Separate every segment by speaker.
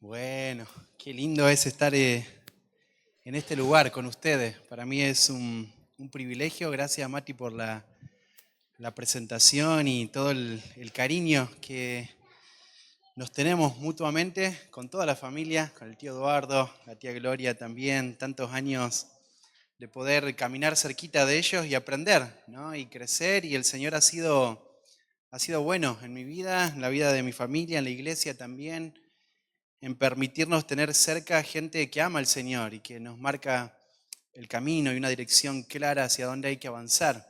Speaker 1: Bueno, qué lindo es estar en este lugar con ustedes. Para mí es un privilegio. Gracias, Mati, por la presentación y todo el cariño que nos tenemos mutuamente con toda la familia, con el tío Eduardo, la tía Gloria también, tantos años de poder caminar cerquita de ellos y aprender, ¿no? Y crecer. Y el Señor ha sido bueno en mi vida, en la vida de mi familia, en la iglesia también, en permitirnos tener cerca gente que ama al Señor y que nos marca el camino y una dirección clara hacia dónde hay que avanzar.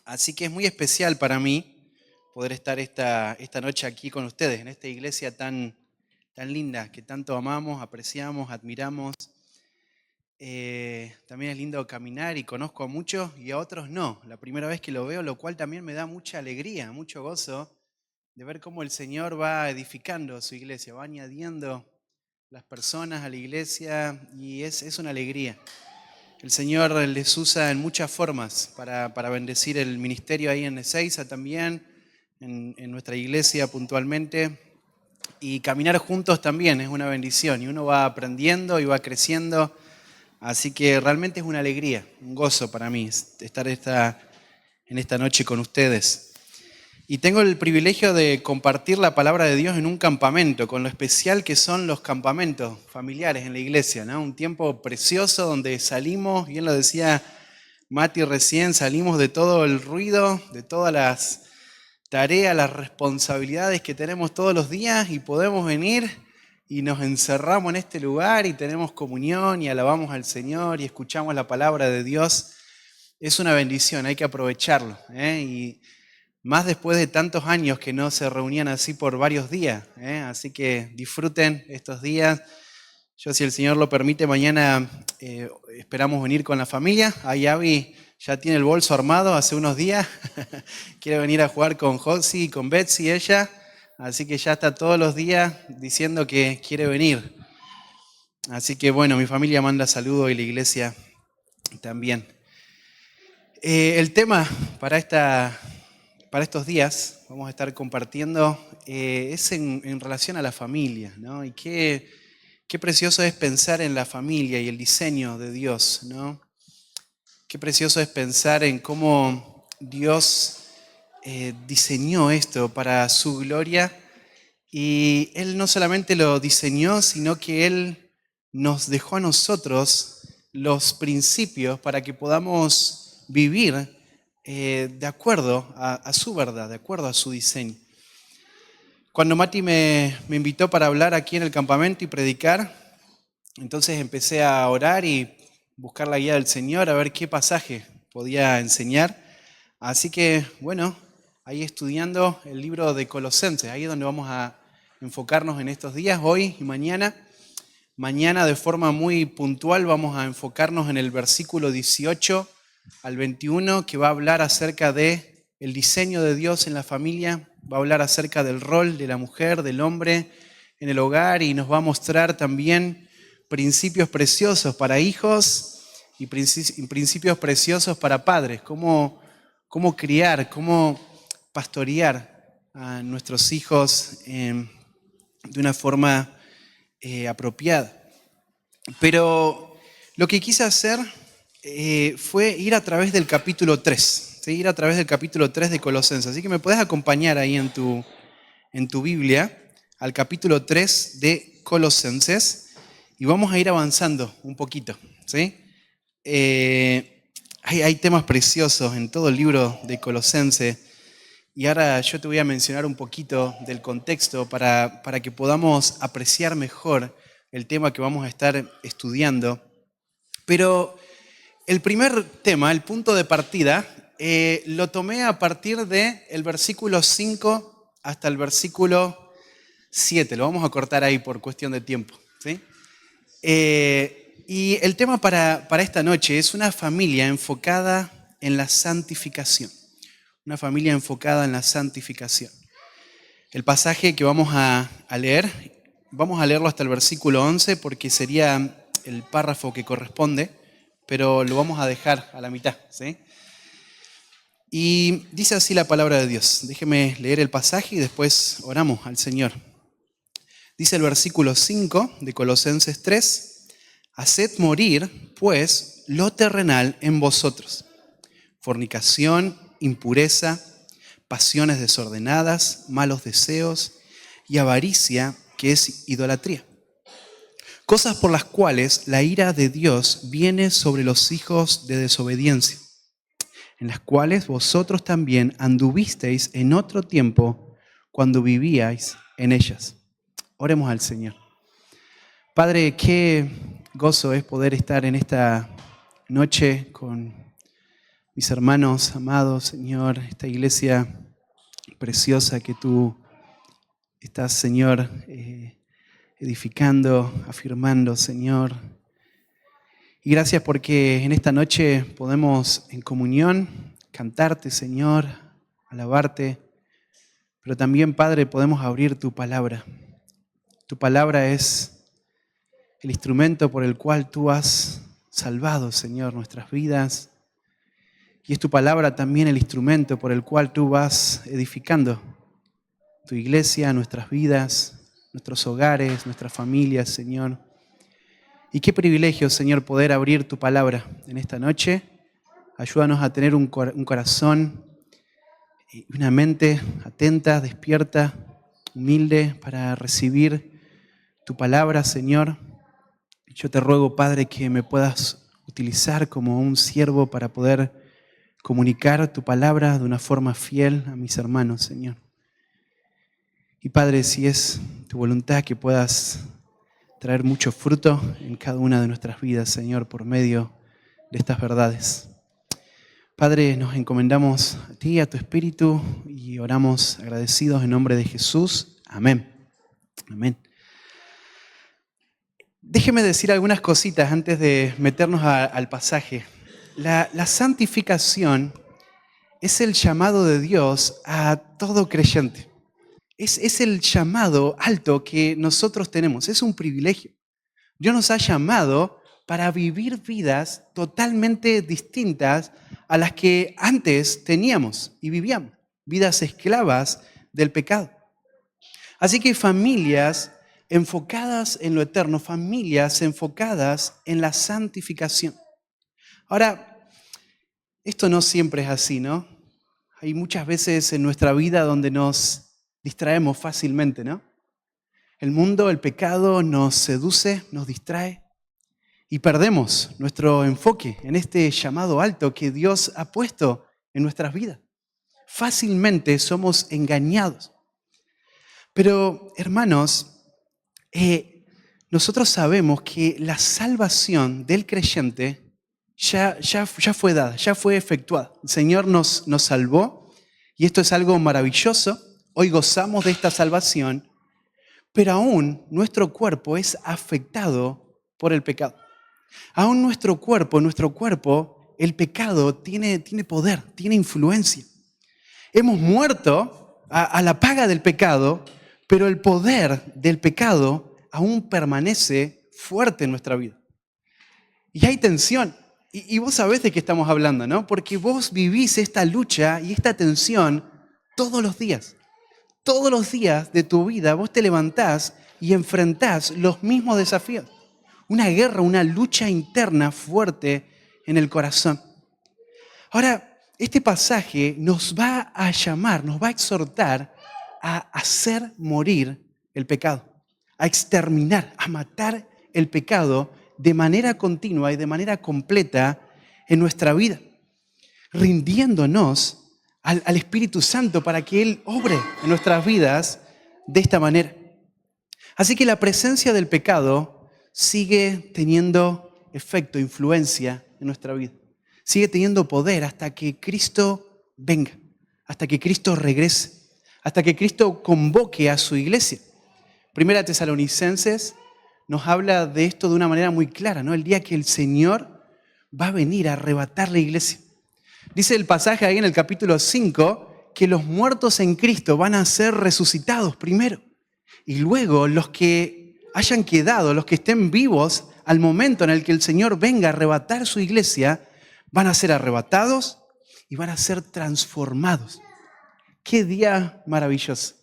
Speaker 1: Así que es muy especial para mí poder estar esta noche aquí con ustedes, en esta iglesia tan linda, que tanto amamos, apreciamos, admiramos. También es lindo caminar y conozco a muchos y a otros no. La primera vez que lo veo, lo cual también me da mucha alegría, mucho gozo de ver cómo el Señor va edificando su iglesia, va añadiendo las personas a la iglesia y es una alegría. El Señor les usa en muchas formas para bendecir el ministerio ahí en Ezeiza también, en nuestra iglesia puntualmente. Y caminar juntos también es una bendición y uno va aprendiendo y va creciendo. Así que realmente es una alegría, un gozo para mí estar en esta noche con ustedes. Y tengo el privilegio de compartir la palabra de Dios en un campamento, con lo especial que son los campamentos familiares en la iglesia, ¿no? Un tiempo precioso donde salimos, bien lo decía Mati recién, salimos de todo el ruido, de todas las tareas, las responsabilidades que tenemos todos los días y podemos venir y nos encerramos en este lugar y tenemos comunión y alabamos al Señor y escuchamos la palabra de Dios. Es una bendición, hay que aprovecharlo, ¿eh? Y más después de tantos años que no se reunían así por varios días, ¿eh? Así que disfruten estos días. Yo, si el Señor lo permite, mañana esperamos venir con la familia. Ahí Abby ya tiene el bolso armado hace unos días. Quiere venir a jugar con Josie y con Betsy, ella. Así que ya está todos los días diciendo que quiere venir. Así que bueno, mi familia manda saludos y la iglesia también. El tema para estos días, vamos a estar compartiendo, es en relación a la familia, ¿no? Y qué precioso es pensar en la familia y el diseño de Dios, ¿no? Qué precioso es pensar en cómo Dios diseñó esto para su gloria. Y Él no solamente lo diseñó, sino que Él nos dejó a nosotros los principios para que podamos vivir de acuerdo a su verdad, de acuerdo a su diseño. Cuando Mati me invitó para hablar aquí en el campamento y predicar, entonces empecé a orar y buscar la guía del Señor, a ver qué pasaje podía enseñar. Así que, bueno, ahí estudiando el libro de Colosenses, ahí es donde vamos a enfocarnos en estos días, hoy y mañana. Mañana de forma muy puntual vamos a enfocarnos en el versículo 18 al 21, que va a hablar acerca de el diseño de Dios en la familia, va a hablar acerca del rol de la mujer, del hombre en el hogar y nos va a mostrar también principios preciosos para hijos y principios preciosos para padres, cómo criar, cómo pastorear a nuestros hijos de una forma apropiada. Pero lo que quise hacer fue ir a través del capítulo 3, ¿sí? Ir a través del capítulo 3 de Colosenses. Así que me puedes acompañar ahí en tu Biblia al capítulo 3 de Colosenses y vamos a ir avanzando un poquito, ¿sí? Hay temas preciosos en todo el libro de Colosenses y ahora yo te voy a mencionar un poquito del contexto para que podamos apreciar mejor el tema que vamos a estar estudiando. Pero el primer tema, el punto de partida, lo tomé a partir del versículo 5 hasta el versículo 7. Lo vamos a cortar ahí por cuestión de tiempo, ¿sí? Y el tema para esta noche es una familia enfocada en la santificación. Una familia enfocada en la santificación. El pasaje que vamos a leer, vamos a leerlo hasta el versículo 11 porque sería el párrafo que corresponde, pero lo vamos a dejar a la mitad, ¿sí? Y dice así la palabra de Dios. Déjeme leer el pasaje y después oramos al Señor. Dice el versículo 5 de Colosenses 3, haced morir, pues, lo terrenal en vosotros: fornicación, impureza, pasiones desordenadas, malos deseos y avaricia, que es idolatría. Cosas por las cuales la ira de Dios viene sobre los hijos de desobediencia, en las cuales vosotros también anduvisteis en otro tiempo cuando vivíais en ellas. Oremos al Señor. Padre, qué gozo es poder estar en esta noche con mis hermanos amados, Señor, esta iglesia preciosa que tú estás, Señor, edificando, afirmando, Señor. Y gracias porque en esta noche podemos en comunión cantarte, Señor, alabarte, pero también, Padre, podemos abrir tu palabra. Tu palabra es el instrumento por el cual tú has salvado, Señor, nuestras vidas. Y es tu palabra también el instrumento por el cual tú vas edificando tu iglesia, nuestras vidas, nuestros hogares, nuestras familias, Señor. Y qué privilegio, Señor, poder abrir tu palabra en esta noche. Ayúdanos a tener un corazón y una mente atenta, despierta, humilde para recibir tu palabra, Señor. Yo te ruego, Padre, que me puedas utilizar como un siervo para poder comunicar tu palabra de una forma fiel a mis hermanos, Señor. Y Padre, si es tu voluntad que puedas traer mucho fruto en cada una de nuestras vidas, Señor, por medio de estas verdades. Padre, nos encomendamos a ti, a tu Espíritu, y oramos agradecidos en nombre de Jesús. Amén. Amén. Déjeme decir algunas cositas antes de meternos al pasaje. La santificación es el llamado de Dios a todo creyente. Es el llamado alto que nosotros tenemos. Es un privilegio. Dios nos ha llamado para vivir vidas totalmente distintas a las que antes teníamos y vivíamos. Vidas esclavas del pecado. Así que familias enfocadas en lo eterno, familias enfocadas en la santificación. Ahora, esto no siempre es así, ¿no? Hay muchas veces en nuestra vida donde nos distraemos fácilmente, ¿no? El mundo, el pecado nos seduce, nos distrae y perdemos nuestro enfoque en este llamado alto que Dios ha puesto en nuestras vidas. Fácilmente somos engañados. Pero, hermanos, nosotros sabemos que la salvación del creyente ya fue dada, ya fue efectuada. El Señor nos salvó y esto es algo maravilloso. Hoy gozamos de esta salvación, pero aún nuestro cuerpo es afectado por el pecado. Aún nuestro cuerpo, el pecado tiene poder, tiene influencia. Hemos muerto a la paga del pecado, pero el poder del pecado aún permanece fuerte en nuestra vida. Y hay tensión. Y vos sabés de qué estamos hablando, ¿no? Porque vos vivís esta lucha y esta tensión todos los días. Todos los días de tu vida vos te levantás y enfrentás los mismos desafíos. Una guerra, una lucha interna fuerte en el corazón. Ahora, este pasaje nos va a llamar, nos va a exhortar a hacer morir el pecado, a exterminar, a matar el pecado de manera continua y de manera completa en nuestra vida, rindiéndonos al Espíritu Santo para que Él obre en nuestras vidas de esta manera. Así que la presencia del pecado sigue teniendo efecto, influencia en nuestra vida. Sigue teniendo poder hasta que Cristo venga, hasta que Cristo regrese, hasta que Cristo convoque a su iglesia. Primera Tesalonicenses nos habla de esto de una manera muy clara, ¿no? El día que el Señor va a venir a arrebatar la iglesia. Dice el pasaje ahí en el capítulo 5 que los muertos en Cristo van a ser resucitados primero. Y luego los que hayan quedado, los que estén vivos al momento en el que el Señor venga a arrebatar su iglesia, van a ser arrebatados y van a ser transformados. ¡Qué día maravilloso!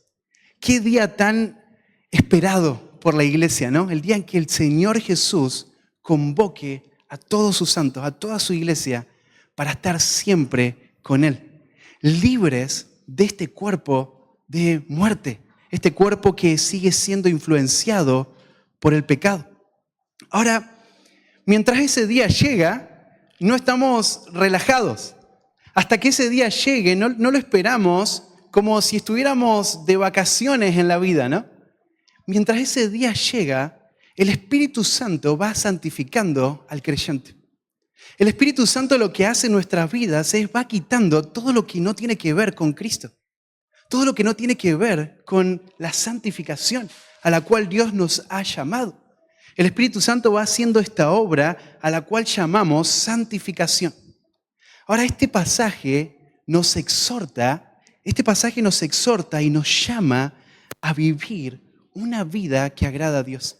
Speaker 1: ¡Qué día tan esperado por la iglesia, ¿no? El día en que el Señor Jesús convoque a todos sus santos, a toda su iglesia, para estar siempre con Él, libres de este cuerpo de muerte, este cuerpo que sigue siendo influenciado por el pecado. Ahora, mientras ese día llega, no estamos relajados. Hasta que ese día llegue, no lo esperamos como si estuviéramos de vacaciones en la vida, ¿no? Mientras ese día llega, el Espíritu Santo va santificando al creyente. El Espíritu Santo lo que hace en nuestras vidas es va quitando todo lo que no tiene que ver con Cristo. Todo lo que no tiene que ver con la santificación a la cual Dios nos ha llamado. El Espíritu Santo va haciendo esta obra a la cual llamamos santificación. Ahora, este pasaje nos exhorta y nos llama a vivir una vida que agrada a Dios.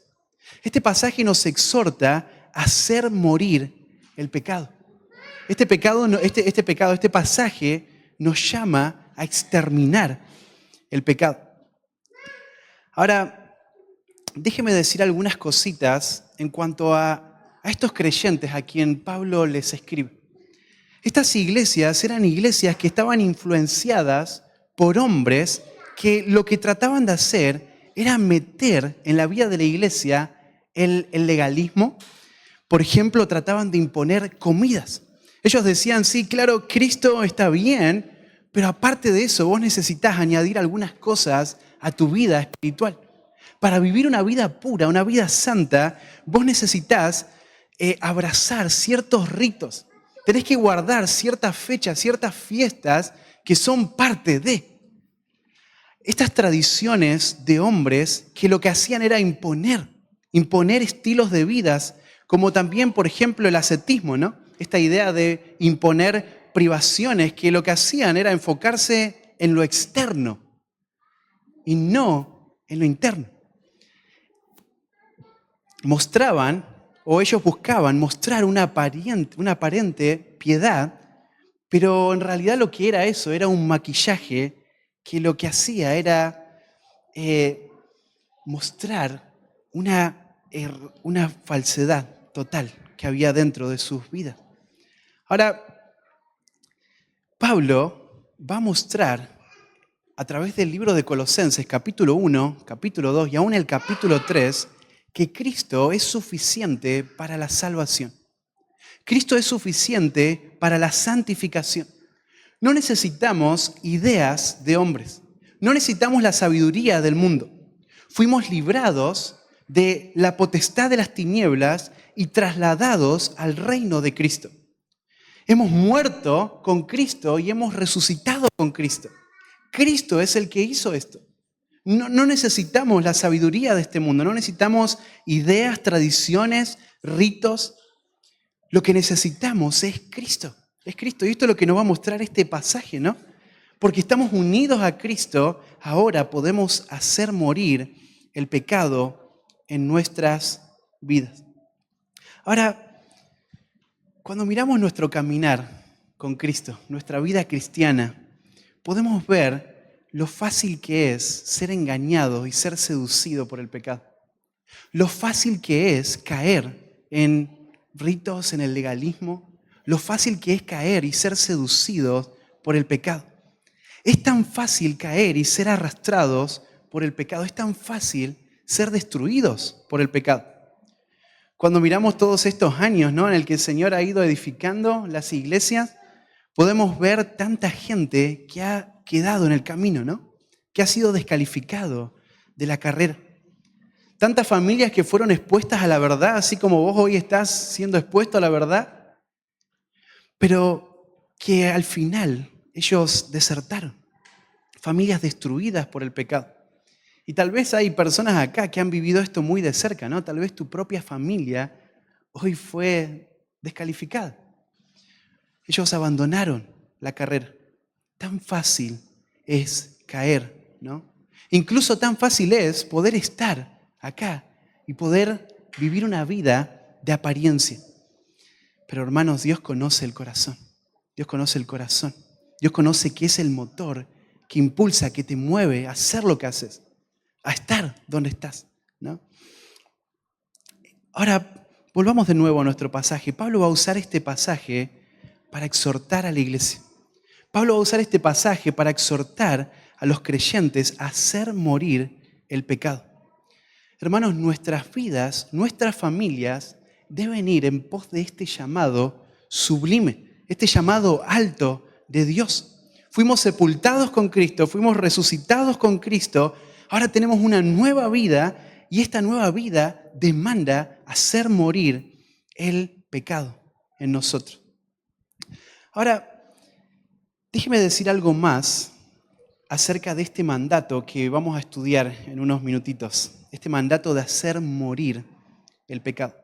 Speaker 1: Este pasaje nos exhorta a hacer morir el pecado. Este pasaje nos llama a exterminar el pecado. Ahora, déjeme decir algunas cositas en cuanto a estos creyentes a quien Pablo les escribe. Estas iglesias eran iglesias que estaban influenciadas por hombres que lo que trataban de hacer era meter en la vida de la iglesia el legalismo. Por ejemplo, trataban de imponer comidas. Ellos decían, sí, claro, Cristo está bien, pero aparte de eso, vos necesitas añadir algunas cosas a tu vida espiritual. Para vivir una vida pura, una vida santa, vos necesitas abrazar ciertos ritos. Tenés que guardar ciertas fechas, ciertas fiestas que son parte de estas tradiciones de hombres que lo que hacían era imponer estilos de vidas, como también, por ejemplo, el ascetismo, ¿no? Esta idea de imponer privaciones que lo que hacían era enfocarse en lo externo y no en lo interno. Ellos buscaban mostrar una aparente piedad, pero en realidad lo que era eso era un maquillaje que lo que hacía era mostrar una falsedad total que había dentro de sus vidas. Ahora, Pablo va a mostrar a través del libro de Colosenses, capítulo 1, capítulo 2 y aún el capítulo 3, que Cristo es suficiente para la salvación. Cristo es suficiente para la santificación. No necesitamos ideas de hombres. No necesitamos la sabiduría del mundo. Fuimos librados de la potestad de las tinieblas y trasladados al reino de Cristo. Hemos muerto con Cristo y hemos resucitado con Cristo. Cristo es el que hizo esto. No necesitamos la sabiduría de este mundo, no necesitamos ideas, tradiciones, ritos. Lo que necesitamos es Cristo. Es Cristo. Y esto es lo que nos va a mostrar este pasaje, ¿no? Porque estamos unidos a Cristo, ahora podemos hacer morir el pecado en nuestras vidas. Ahora, cuando miramos nuestro caminar con Cristo, nuestra vida cristiana, podemos ver lo fácil que es ser engañado y ser seducido por el pecado. Lo fácil que es caer en ritos, en el legalismo. Lo fácil que es caer y ser seducidos por el pecado. Es tan fácil caer y ser arrastrados por el pecado. Es tan fácil ser destruidos por el pecado. Cuando miramos todos estos años, ¿no?, en el que el Señor ha ido edificando las iglesias, podemos ver tanta gente que ha quedado en el camino, ¿no? Que ha sido descalificado de la carrera. Tantas familias que fueron expuestas a la verdad, así como vos hoy estás siendo expuesto a la verdad, pero que al final ellos desertaron. Familias destruidas por el pecado. Y tal vez hay personas acá que han vivido esto muy de cerca, ¿no? Tal vez tu propia familia hoy fue descalificada. Ellos abandonaron la carrera. Tan fácil es caer, ¿no? Incluso tan fácil es poder estar acá y poder vivir una vida de apariencia. Pero hermanos, Dios conoce el corazón. Dios conoce el corazón. Dios conoce que es el motor que impulsa, que te mueve a hacer lo que haces, a estar donde estás, ¿no? Ahora, volvamos de nuevo a nuestro pasaje. Pablo va a usar este pasaje para exhortar a la iglesia. Pablo va a usar este pasaje para exhortar a los creyentes a hacer morir el pecado. Hermanos, nuestras vidas, nuestras familias deben ir en pos de este llamado sublime, este llamado alto de Dios. Fuimos sepultados con Cristo, fuimos resucitados con Cristo, ahora tenemos una nueva vida y esta nueva vida demanda hacer morir el pecado en nosotros. Ahora, déjeme decir algo más acerca de este mandato que vamos a estudiar en unos minutitos. Este mandato de hacer morir el pecado.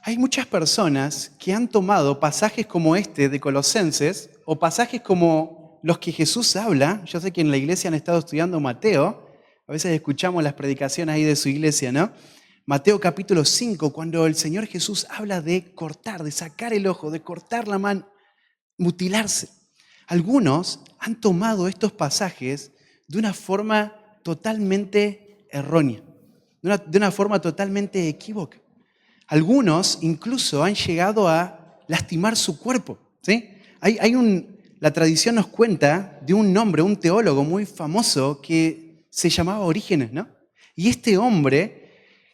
Speaker 1: Hay muchas personas que han tomado pasajes como este de Colosenses o pasajes como los que Jesús habla. Yo sé que en la iglesia han estado estudiando Mateo. A veces escuchamos las predicaciones ahí de su iglesia, ¿no? Mateo capítulo 5, cuando el Señor Jesús habla de cortar, de sacar el ojo, de cortar la mano, mutilarse. Algunos han tomado estos pasajes de una forma totalmente errónea, de una forma totalmente equívoca. Algunos incluso han llegado a lastimar su cuerpo, ¿sí? La tradición nos cuenta de un hombre, un teólogo muy famoso que se llamaba Orígenes, ¿no? Y este hombre,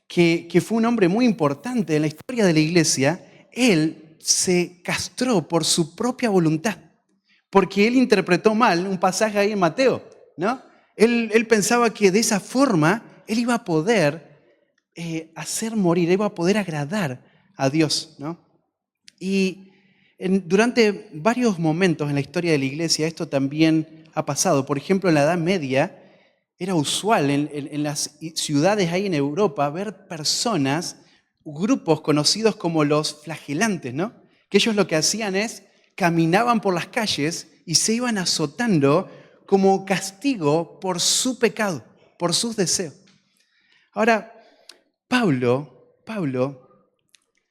Speaker 1: que fue un hombre muy importante en la historia de la iglesia, él se castró por su propia voluntad, porque él interpretó mal un pasaje ahí en Mateo, ¿no? Él pensaba que de esa forma él iba a poder hacer morir, iba a poder agradar a Dios, ¿no? Y durante varios momentos en la historia de la iglesia esto también ha pasado. Por ejemplo, en la Edad Media era usual en las ciudades ahí en Europa ver personas, grupos conocidos como los flagelantes, ¿no? Que ellos lo que hacían es caminaban por las calles y se iban azotando como castigo por su pecado, por sus deseos. Ahora, Pablo,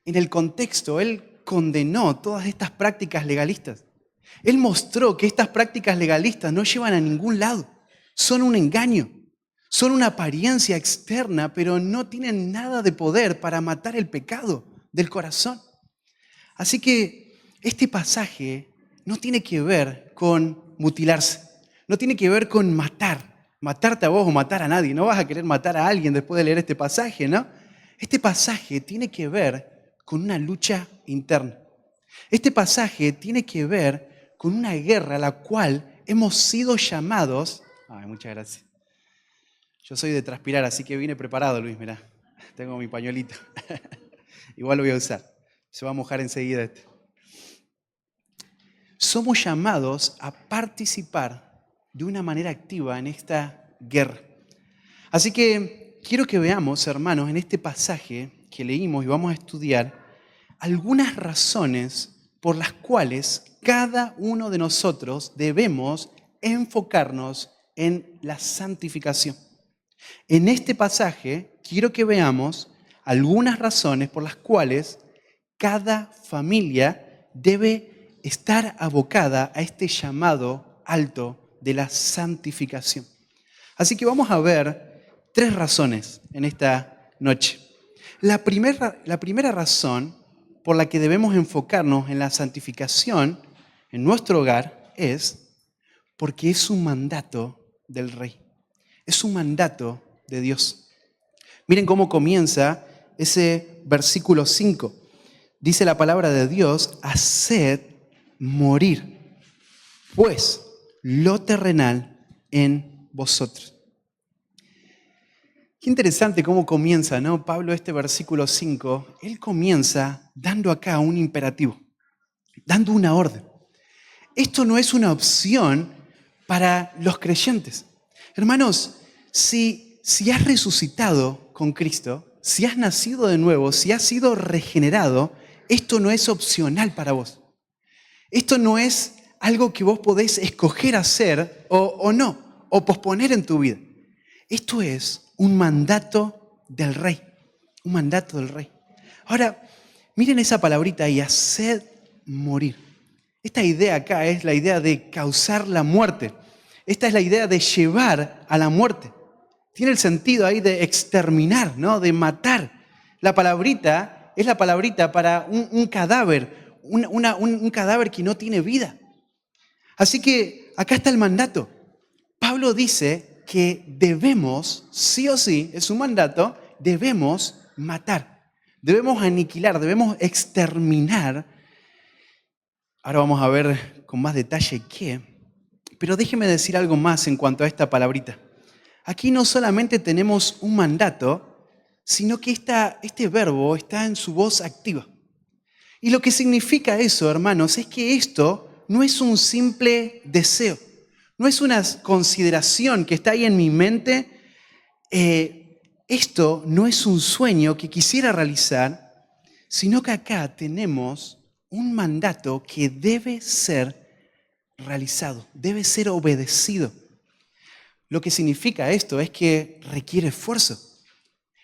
Speaker 1: en el contexto, él condenó todas estas prácticas legalistas. Él mostró que estas prácticas legalistas no llevan a ningún lado. Son un engaño, son una apariencia externa, pero no tienen nada de poder para matar el pecado del corazón. Así que este pasaje no tiene que ver con mutilarse, no tiene que ver con matarte a vos o matar a nadie. No vas a querer matar a alguien después de leer este pasaje, ¿no? Este pasaje tiene que ver con una lucha interna. Este pasaje tiene que ver con una guerra a la cual hemos sido llamados. Ay, muchas gracias. Yo soy de transpirar, así que vine preparado, Luis, mirá. Tengo mi pañuelito. Igual lo voy a usar. Se va a mojar enseguida este. Somos llamados a participar de una manera activa en esta guerra. Así que quiero que veamos, hermanos, en este pasaje que leímos y vamos a estudiar, algunas razones por las cuales cada uno de nosotros debemos enfocarnos en la santificación. En este pasaje quiero que veamos algunas razones por las cuales cada familia debe estar abocada a este llamado alto de la santificación. Así que vamos a ver 3 razones en esta noche. La primera razón por la que debemos enfocarnos en la santificación en nuestro hogar es porque es un mandato del Rey. Es un mandato de Dios. Miren cómo comienza ese versículo 5. Dice la palabra de Dios: haced morir, pues, lo terrenal en vosotros. Qué interesante cómo comienza, ¿no? Pablo, este versículo 5, él comienza dando acá un imperativo, dando una orden. Esto no es una opción para los creyentes. Hermanos, si has resucitado con Cristo, si has nacido de nuevo, si has sido regenerado, esto no es opcional para vos. Esto no es algo que vos podés escoger hacer o no, o posponer en tu vida. Esto es un mandato del Rey, un mandato del Rey. Ahora, miren esa palabrita ahí, haced morir. Esta idea acá es la idea de causar la muerte. Esta es la idea de llevar a la muerte. Tiene el sentido ahí de exterminar, ¿no? De matar. La palabrita es la palabrita para un cadáver, un cadáver que no tiene vida. Así que acá está el mandato. Pablo dice que debemos, sí o sí, es un mandato, debemos matar, debemos aniquilar, debemos exterminar. Ahora vamos a ver con más detalle qué. Pero déjeme decir algo más en cuanto a esta palabrita. Aquí no solamente tenemos un mandato, sino que este verbo está en su voz activa. Y lo que significa eso, hermanos, es que esto no es un simple deseo, no es una consideración que está ahí en mi mente. Esto no es un sueño que quisiera realizar, sino que acá tenemos un mandato que debe ser realizado, debe ser obedecido. Lo que significa esto es que requiere esfuerzo.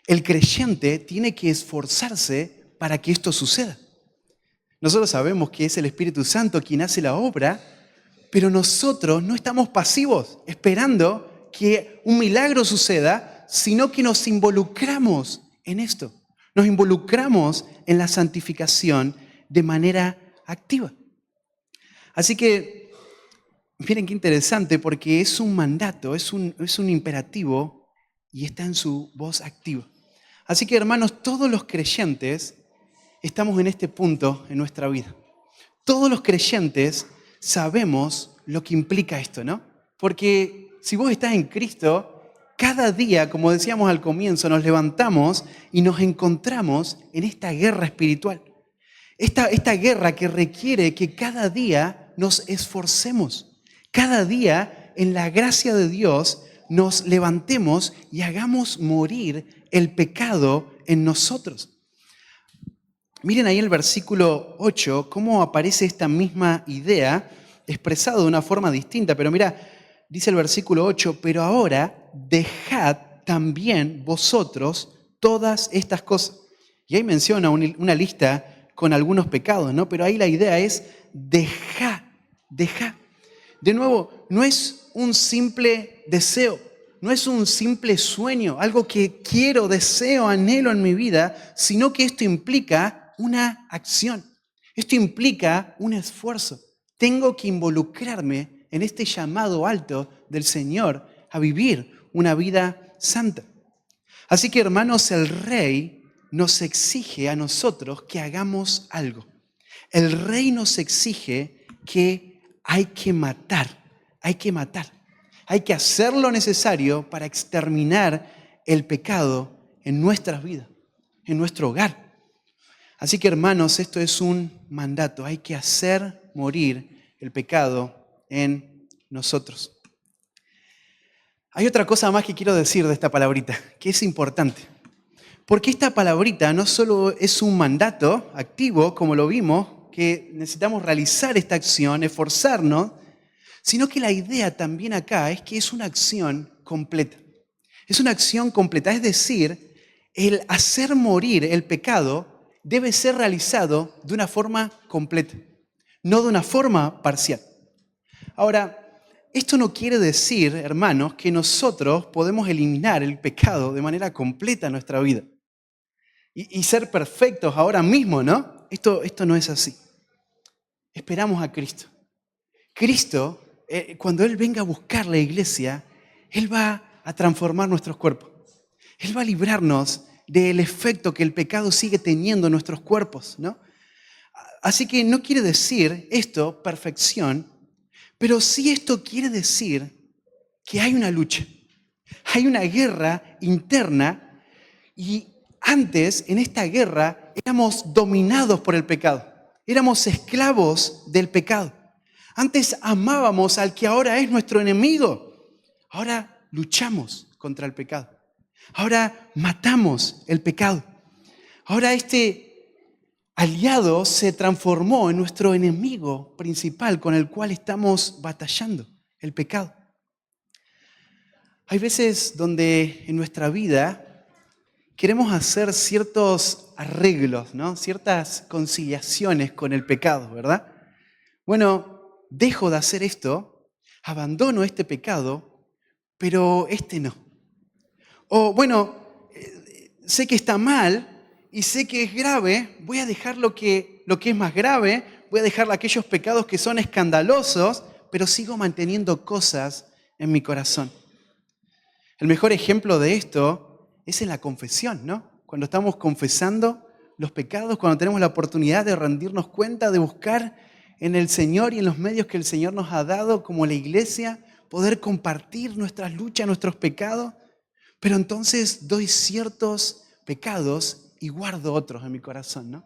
Speaker 1: El creyente tiene que esforzarse para que esto suceda. Nosotros sabemos que es el Espíritu Santo quien hace la obra, pero nosotros no estamos pasivos esperando que un milagro suceda, sino que nos involucramos en esto. Nos involucramos en la santificación de manera activa. Así que, miren qué interesante, porque es un mandato, es un imperativo y está en su voz activa. Así que, hermanos, todos los creyentes estamos en este punto en nuestra vida. Todos los creyentes sabemos lo que implica esto, ¿no? Porque si vos estás en Cristo, cada día, como decíamos al comienzo, nos levantamos y nos encontramos en esta guerra espiritual. Esta guerra que requiere que cada día nos esforcemos. Cada día, en la gracia de Dios, nos levantemos y hagamos morir el pecado en nosotros. Miren ahí el versículo 8, cómo aparece esta misma idea expresado de una forma distinta. Pero mira, dice el versículo 8, pero ahora dejad también vosotros todas estas cosas. Y ahí menciona una lista con algunos pecados, ¿no? Pero ahí la idea es dejad. De nuevo, no es un simple deseo, no es un simple sueño, algo que quiero, deseo, anhelo en mi vida, sino que esto implica una acción. Esto implica un esfuerzo. Tengo que involucrarme en este llamado alto del Señor a vivir una vida santa. Así que, hermanos, el Rey nos exige a nosotros que hagamos algo. El Rey nos exige que hay que matar. Hay que hacer lo necesario para exterminar el pecado en nuestras vidas, en nuestro hogar. Así que, hermanos, esto es un mandato. Hay que hacer morir el pecado en nosotros. Hay otra cosa más que quiero decir de esta palabrita, que es importante. Porque esta palabrita no solo es un mandato activo, como lo vimos, que necesitamos realizar esta acción, esforzarnos, sino que la idea también acá es que es una acción completa. Es una acción completa, es decir, el hacer morir el pecado debe ser realizado de una forma completa, no de una forma parcial. Ahora, esto no quiere decir, hermanos, que nosotros podemos eliminar el pecado de manera completa en nuestra vida y ser perfectos ahora mismo, ¿no? Esto no es así. Esperamos a Cristo. Cristo, cuando Él venga a buscar la iglesia, Él va a transformar nuestros cuerpos. Él va a librarnos del efecto que el pecado sigue teniendo en nuestros cuerpos, ¿no? Así que no quiere decir esto perfección, pero sí esto quiere decir que hay una lucha, hay una guerra interna y antes en esta guerra éramos dominados por el pecado, éramos esclavos del pecado. Antes amábamos al que ahora es nuestro enemigo, ahora luchamos contra el pecado. Ahora matamos el pecado. Ahora este aliado se transformó en nuestro enemigo principal con el cual estamos batallando, el pecado. Hay veces donde en nuestra vida queremos hacer ciertos arreglos, ¿no? Ciertas conciliaciones con el pecado, ¿verdad? Bueno, dejo de hacer esto, abandono este pecado, pero este no. O bueno, sé que está mal y sé que es grave, voy a dejar lo que es más grave, voy a dejar aquellos pecados que son escandalosos, pero sigo manteniendo cosas en mi corazón. El mejor ejemplo de esto es en la confesión, ¿no? Cuando estamos confesando los pecados, cuando tenemos la oportunidad de rendirnos cuenta, de buscar en el Señor y en los medios que el Señor nos ha dado como la iglesia, poder compartir nuestras luchas, nuestros pecados, pero entonces doy ciertos pecados y guardo otros en mi corazón, ¿no?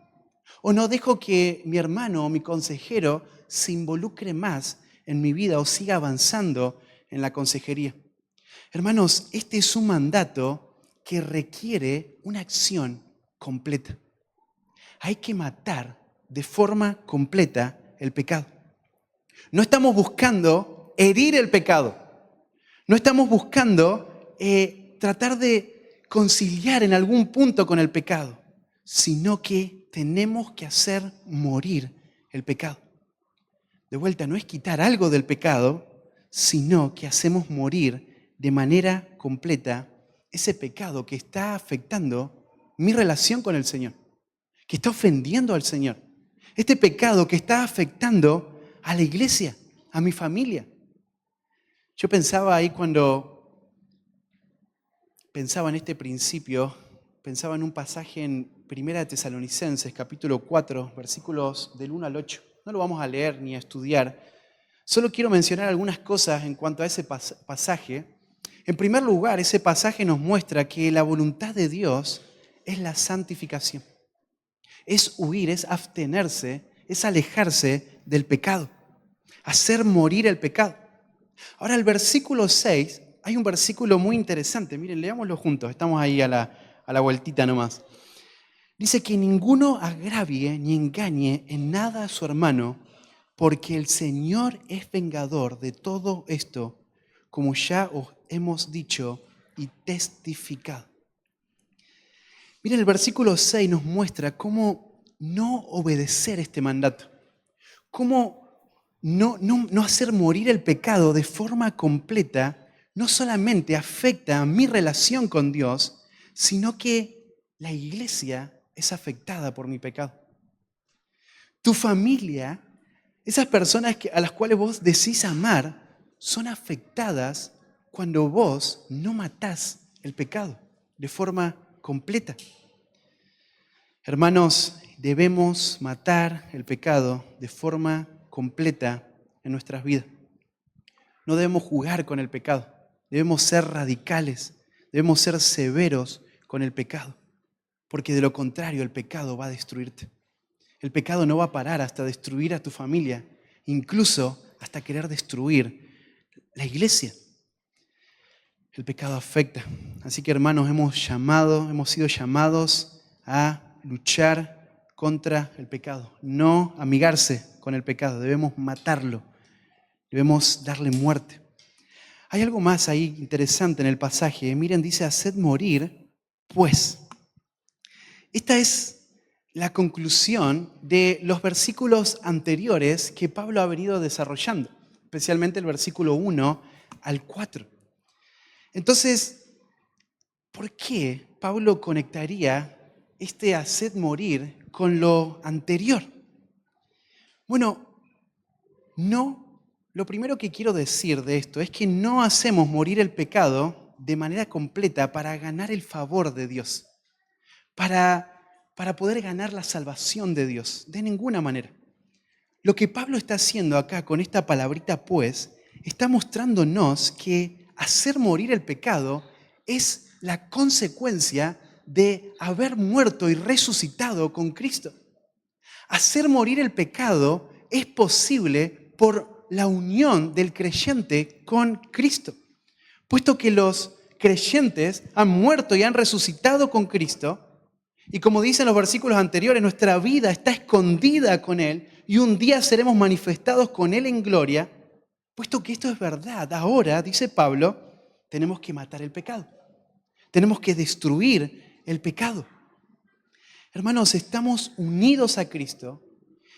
Speaker 1: O no dejo que mi hermano o mi consejero se involucre más en mi vida o siga avanzando en la consejería. Hermanos, este es un mandato que requiere una acción completa. Hay que matar de forma completa el pecado. No estamos buscando herir el pecado. No estamos buscando tratar de conciliar en algún punto con el pecado, sino que tenemos que hacer morir el pecado. De vuelta, no es quitar algo del pecado, sino que hacemos morir de manera completa ese pecado que está afectando mi relación con el Señor, que está ofendiendo al Señor. Este pecado que está afectando a la iglesia, a mi familia. Yo pensaba ahí cuando pensaba en este principio, pensaba en un pasaje en 1 Tesalonicenses, capítulo 4, versículos del 1 al 8. No lo vamos a leer ni a estudiar. Solo quiero mencionar algunas cosas en cuanto a ese pasaje. En primer lugar, ese pasaje nos muestra que la voluntad de Dios es la santificación. Es huir, es abstenerse, es alejarse del pecado, hacer morir el pecado. Ahora, el versículo 6, hay un versículo muy interesante. Miren, leámoslo juntos, estamos ahí a la vueltita nomás. Dice que ninguno agravie ni engañe en nada a su hermano, porque el Señor es vengador de todo esto, como ya os hemos dicho y testificado. Miren, el versículo 6 nos muestra cómo no obedecer este mandato, cómo no hacer morir el pecado de forma completa, no solamente afecta a mi relación con Dios, sino que la iglesia es afectada por mi pecado. Tu familia, esas personas a las cuales vos decís amar, son afectadas cuando vos no matás el pecado de forma completa. Hermanos, debemos matar el pecado de forma completa en nuestras vidas. No debemos jugar con el pecado, debemos ser radicales, debemos ser severos con el pecado, porque de lo contrario el pecado va a destruirte. El pecado no va a parar hasta destruir a tu familia, incluso hasta querer destruir la iglesia. El pecado afecta. Así que, hermanos, hemos sido llamados a luchar contra el pecado, no amigarse con el pecado, debemos matarlo, debemos darle muerte. Hay algo más ahí interesante en el pasaje. Miren, dice, haced morir, pues. Esta es la conclusión de los versículos anteriores que Pablo ha venido desarrollando, especialmente el versículo 1 al 4. Entonces, ¿por qué Pablo conectaría este haced morir con lo anterior? Bueno, lo primero que quiero decir de esto es que no hacemos morir el pecado de manera completa para ganar el favor de Dios, para poder ganar la salvación de Dios, de ninguna manera. Lo que Pablo está haciendo acá con esta palabrita pues, está mostrándonos que hacer morir el pecado es la consecuencia de haber muerto y resucitado con Cristo. Hacer morir el pecado es posible por la unión del creyente con Cristo. Puesto que los creyentes han muerto y han resucitado con Cristo, y como dicen los versículos anteriores, nuestra vida está escondida con Él y un día seremos manifestados con Él en gloria. Puesto que esto es verdad, ahora, dice Pablo, tenemos que matar el pecado. Tenemos que destruir el pecado. Hermanos, estamos unidos a Cristo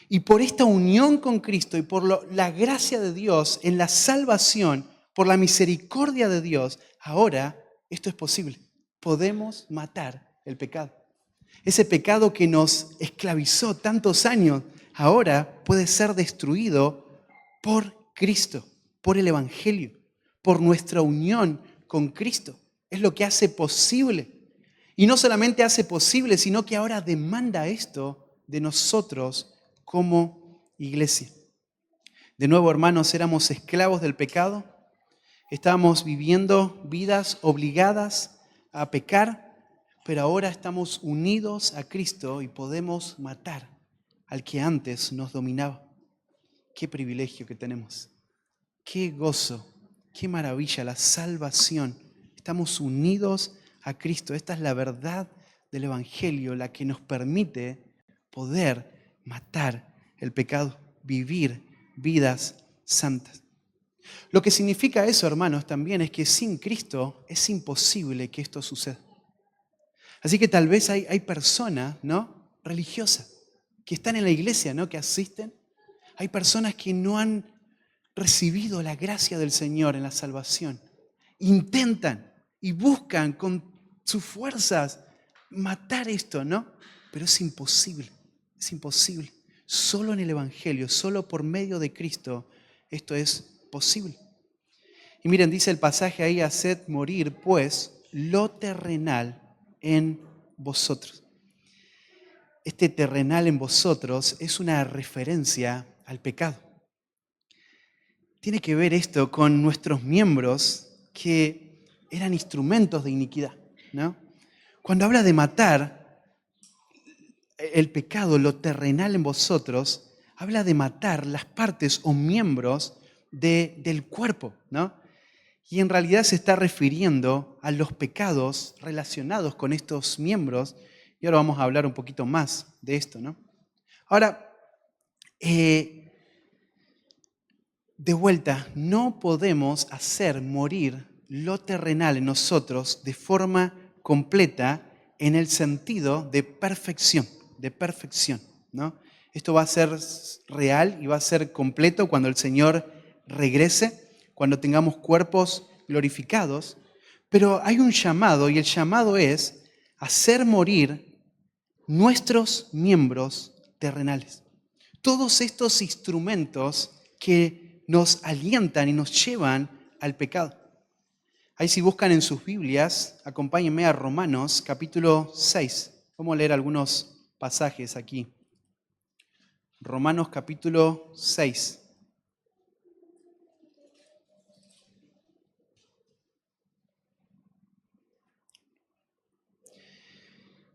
Speaker 1: y por esta unión con Cristo y por la gracia de Dios en la salvación, por la misericordia de Dios, ahora esto es posible. podemos matar el pecado. Ese pecado que nos esclavizó tantos años, ahora puede ser destruido por Cristo, por el Evangelio, por nuestra unión con Cristo. Es lo que hace posible. Y no solamente hace posible, sino que ahora demanda esto de nosotros como iglesia. De nuevo, hermanos, éramos esclavos del pecado. Estábamos viviendo vidas obligadas a pecar, pero ahora estamos unidos a Cristo y podemos matar al que antes nos dominaba. Qué privilegio que tenemos. Qué gozo, qué maravilla, la salvación. Estamos unidos a Cristo. Esta es la verdad del Evangelio, la que nos permite poder matar el pecado, vivir vidas santas. Lo que significa eso, hermanos, también es que sin Cristo es imposible que esto suceda. Así que tal vez hay personas, ¿no?, religiosas que están en la iglesia, ¿no?, que asisten. Hay personas que no han recibido la gracia del Señor en la salvación. Intentan y buscan con sus fuerzas matar esto, ¿no? Pero es imposible, es imposible. Solo en el Evangelio, solo por medio de Cristo, esto es posible. Y miren, dice el pasaje ahí, haced morir pues lo terrenal en vosotros. Este terrenal en vosotros es una referencia al pecado. Tiene que ver esto con nuestros miembros que eran instrumentos de iniquidad, ¿no? Cuando habla de matar el pecado, lo terrenal en vosotros, habla de matar las partes o miembros del cuerpo, ¿no? Y en realidad se está refiriendo a los pecados relacionados con estos miembros. Y ahora vamos a hablar un poquito más de esto, ¿no? Ahora, de vuelta, no podemos hacer morir lo terrenal en nosotros de forma completa en el sentido de perfección, ¿no? Esto va a ser real y va a ser completo cuando el Señor regrese, cuando tengamos cuerpos glorificados, pero hay un llamado y el llamado es hacer morir nuestros miembros terrenales. Todos estos instrumentos que nos alientan y nos llevan al pecado. Ahí si buscan en sus Biblias, acompáñenme a Romanos capítulo 6. Vamos a leer algunos pasajes aquí. Romanos capítulo 6.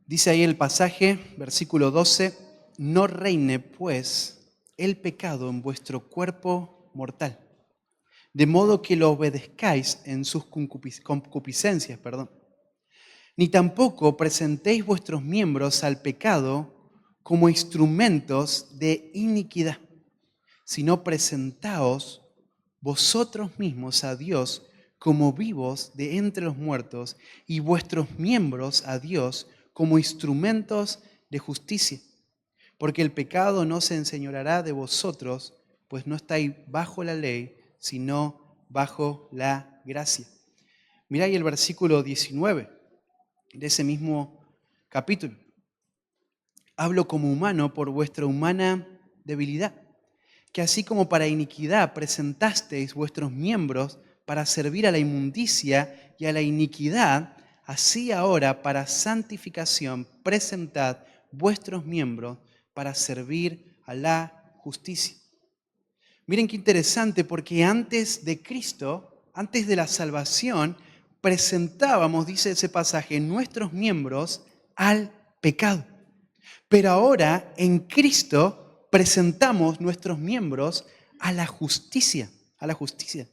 Speaker 1: Dice ahí el pasaje, versículo 12, no reine pues el pecado en vuestro cuerpo mortal, de modo que lo obedezcáis en sus concupiscencias, ni tampoco presentéis vuestros miembros al pecado como instrumentos de iniquidad, sino presentaos vosotros mismos a Dios como vivos de entre los muertos y vuestros miembros a Dios como instrumentos de justicia. Porque el pecado no se enseñoreará de vosotros, pues no estáis bajo la ley, sino bajo la gracia. Mirá ahí el versículo 19 de ese mismo capítulo. Hablo como humano por vuestra humana debilidad, que así como para iniquidad presentasteis vuestros miembros para servir a la inmundicia y a la iniquidad, así ahora para santificación presentad vuestros miembros para servir a la justicia. Miren qué interesante, porque antes de Cristo, antes de la salvación, presentábamos, dice ese pasaje, nuestros miembros al pecado. Pero ahora en Cristo presentamos nuestros miembros a la justicia, a la justicia.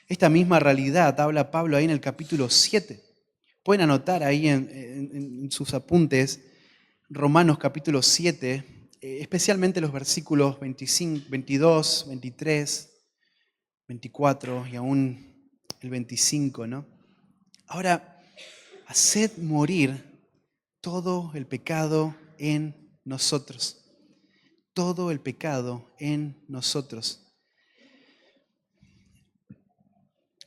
Speaker 1: Esta misma realidad habla Pablo ahí en el capítulo 7. Pueden anotar ahí en sus apuntes Romanos capítulo 7, especialmente los versículos 25, 22, 23, 24 y aún el 25, ¿no? Ahora, haced morir todo el pecado en nosotros. Todo el pecado en nosotros.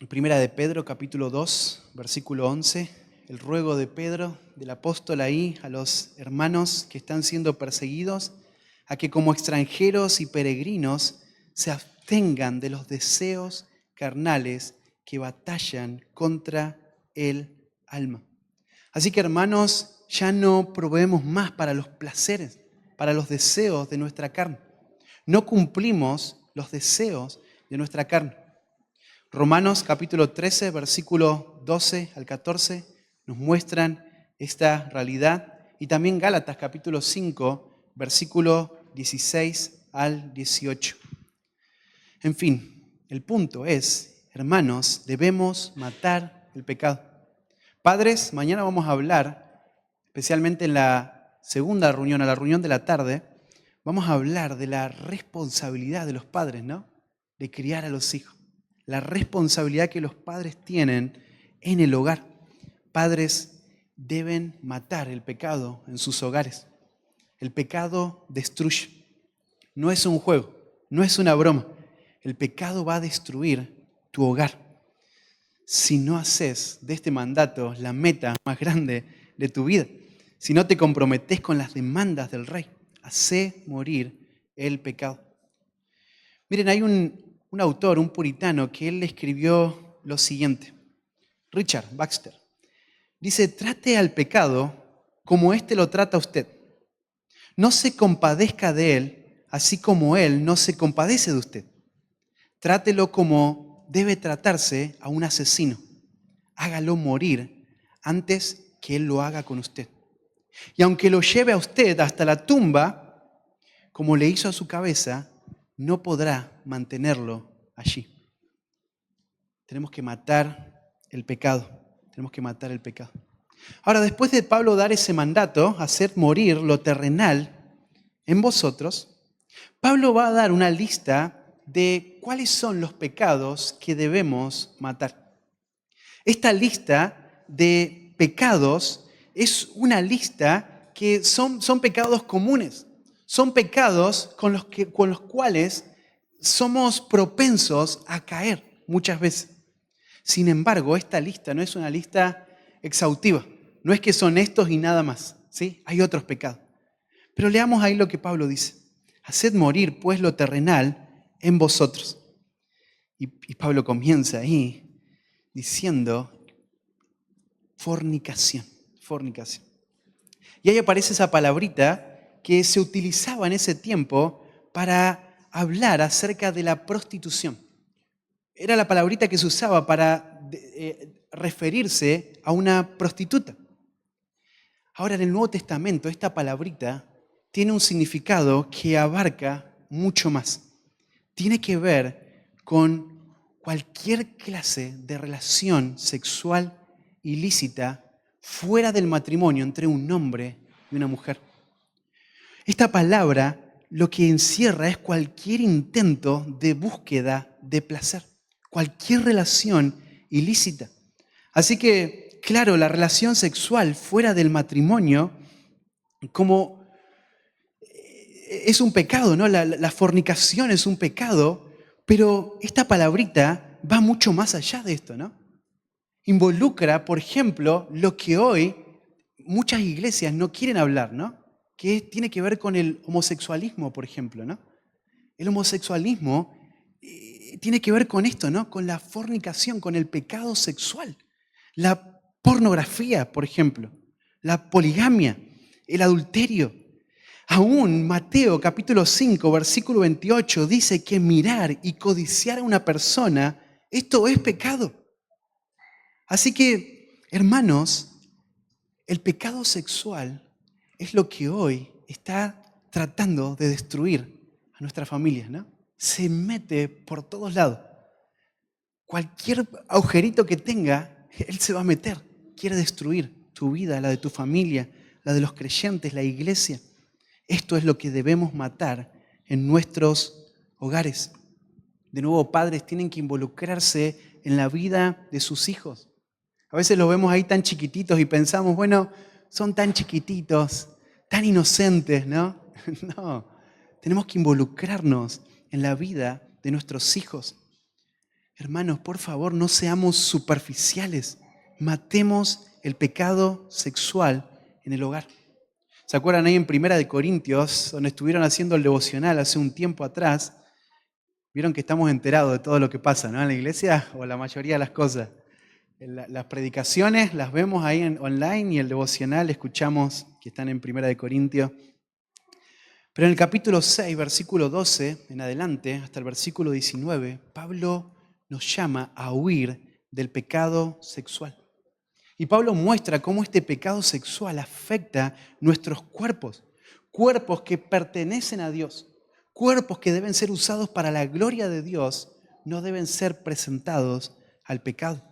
Speaker 1: En Primera de Pedro, capítulo 2, versículo 11, el ruego de Pedro, del apóstol ahí, a los hermanos que están siendo perseguidos, a que como extranjeros y peregrinos se abstengan de los deseos carnales que batallan contra el alma. Así que, hermanos, ya no proveemos más para los placeres, para los deseos de nuestra carne. No cumplimos los deseos de nuestra carne. Romanos capítulo 13, versículo 12 al 14 nos muestran esta realidad. Y también Gálatas capítulo 5, versículo 16 al 18. En fin, el punto es, hermanos, debemos matar el pecado. Padres, mañana vamos a hablar, especialmente en la segunda reunión, a la reunión de la tarde, vamos a hablar de la responsabilidad de los padres, ¿no? De criar a los hijos. La responsabilidad que los padres tienen en el hogar. Padres deben matar el pecado en sus hogares. El pecado destruye. No es un juego, no es una broma. El pecado va a destruir tu hogar. Si no haces de este mandato la meta más grande de tu vida, si no te comprometes con las demandas del Rey, hacé morir el pecado. Miren, hay un autor, un puritano, que él escribió lo siguiente. Richard Baxter. Dice, trate al pecado como éste lo trata a usted. No se compadezca de él, así como él no se compadece de usted. Trátelo como debe tratarse a un asesino. Hágalo morir antes que él lo haga con usted. Y aunque lo lleve a usted hasta la tumba, como le hizo a su cabeza, no podrá mantenerlo allí. Tenemos que matar el pecado. Tenemos que matar el pecado. Ahora, después de Pablo dar ese mandato, hacer morir lo terrenal en vosotros, Pablo va a dar una lista de cuáles son los pecados que debemos matar. Esta lista de pecados es una lista que son pecados comunes. Son pecados con los cuales somos propensos a caer muchas veces. Sin embargo, esta lista no es una lista exhaustiva. No es que son estos y nada más, ¿sí? Hay otros pecados. Pero leamos ahí lo que Pablo dice. Haced morir, pues, lo terrenal en vosotros. Y Pablo comienza ahí diciendo fornicación. Y ahí aparece esa palabrita que se utilizaba en ese tiempo para hablar acerca de la prostitución. Era la palabrita que se usaba para referirse a una prostituta. Ahora, en el Nuevo Testamento, esta palabrita tiene un significado que abarca mucho más. Tiene que ver con cualquier clase de relación sexual ilícita fuera del matrimonio entre un hombre y una mujer. Esta palabra lo que encierra es cualquier intento de búsqueda de placer, cualquier relación ilícita. Así que, claro, la relación sexual fuera del matrimonio como es un pecado, ¿no? La fornicación es un pecado, pero esta palabrita va mucho más allá de esto, ¿no? Involucra, por ejemplo, lo que hoy muchas iglesias no quieren hablar, ¿no? Que tiene que ver con el homosexualismo, por ejemplo, ¿no? El homosexualismo tiene que ver con esto, ¿no? Con la fornicación, con el pecado sexual. La pornografía, por ejemplo. La poligamia, el adulterio. Aún Mateo capítulo 5, versículo 28 dice que mirar y codiciar a una persona, esto es pecado. Así que, hermanos, el pecado sexual es lo que hoy está tratando de destruir a nuestras familias, ¿no? Se mete por todos lados. Cualquier agujerito que tenga, él se va a meter. Quiere destruir tu vida, la de tu familia, la de los creyentes, la iglesia. Esto es lo que debemos matar en nuestros hogares. De nuevo, padres tienen que involucrarse en la vida de sus hijos. A veces los vemos ahí tan chiquititos y pensamos, bueno, son tan chiquititos, tan inocentes, ¿no? No, tenemos que involucrarnos en la vida de nuestros hijos. Hermanos, por favor, no seamos superficiales. Matemos el pecado sexual en el hogar. ¿Se acuerdan ahí en Primera de Corintios, donde estuvieron haciendo el devocional hace un tiempo atrás? Vieron que estamos enterados de todo lo que pasa, ¿no? En la iglesia, o la mayoría de las cosas. Las predicaciones las vemos ahí online y el devocional escuchamos que están en Primera de Corintios. Pero en el capítulo 6, versículo 12 en adelante, hasta el versículo 19, Pablo nos llama a huir del pecado sexual. Y Pablo muestra cómo este pecado sexual afecta nuestros cuerpos, cuerpos que pertenecen a Dios, cuerpos que deben ser usados para la gloria de Dios, no deben ser presentados al pecado.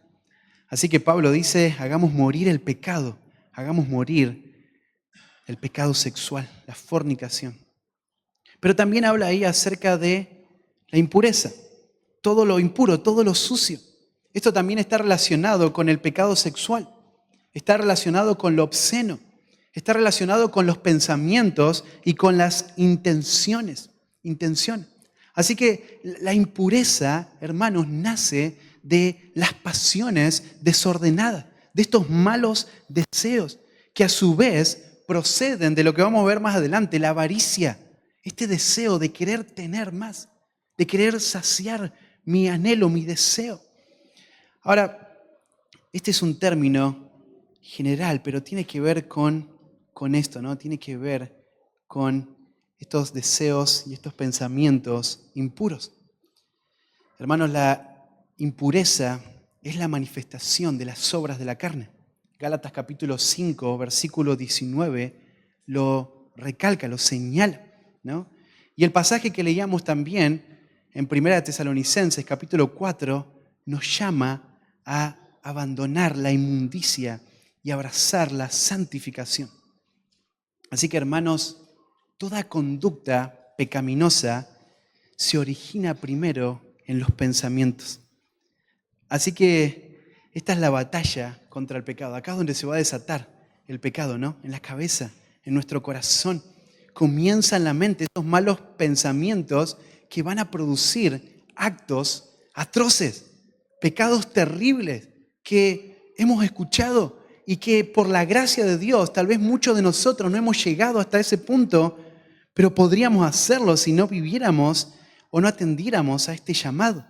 Speaker 1: Así que Pablo dice, hagamos morir el pecado sexual, la fornicación. Pero también habla ahí acerca de la impureza, todo lo impuro, todo lo sucio. Esto también está relacionado con el pecado sexual, está relacionado con lo obsceno, está relacionado con los pensamientos y con las intenciones. Así que la impureza, hermanos, nace de las pasiones desordenadas, de estos malos deseos, que a su vez proceden de lo que vamos a ver más adelante, la avaricia, este deseo de querer tener más, de querer saciar mi anhelo, mi deseo. Ahora, este es un término general, pero tiene que ver con esto, ¿no? Tiene que ver con estos deseos y estos pensamientos impuros. Hermanos, la impureza es la manifestación de las obras de la carne. Gálatas capítulo 5, versículo 19, lo recalca, lo señala, ¿no? Y el pasaje que leíamos también en 1 Tesalonicenses capítulo 4 nos llama a abandonar la inmundicia y abrazar la santificación. Así que, hermanos, toda conducta pecaminosa se origina primero en los pensamientos. Así que esta es la batalla contra el pecado. Acá es donde se va a desatar el pecado, ¿no? En la cabeza, en nuestro corazón. Comienza en la mente estos malos pensamientos que van a producir actos atroces, pecados terribles que hemos escuchado y que por la gracia de Dios, tal vez muchos de nosotros no hemos llegado hasta ese punto, pero podríamos hacerlo si no viviéramos o no atendiéramos a este llamado.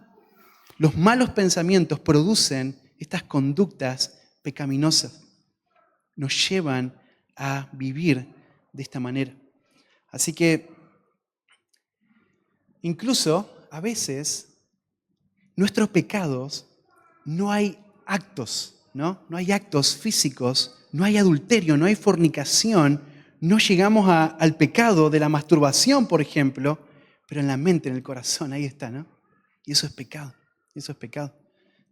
Speaker 1: Los malos pensamientos producen estas conductas pecaminosas, nos llevan a vivir de esta manera. Así que incluso a veces nuestros pecados no hay actos, ¿no? No hay actos físicos, no hay adulterio, no hay fornicación, no llegamos al pecado de la masturbación, por ejemplo, pero en la mente, en el corazón, ahí está, ¿no? Y eso es pecado, eso es pecado.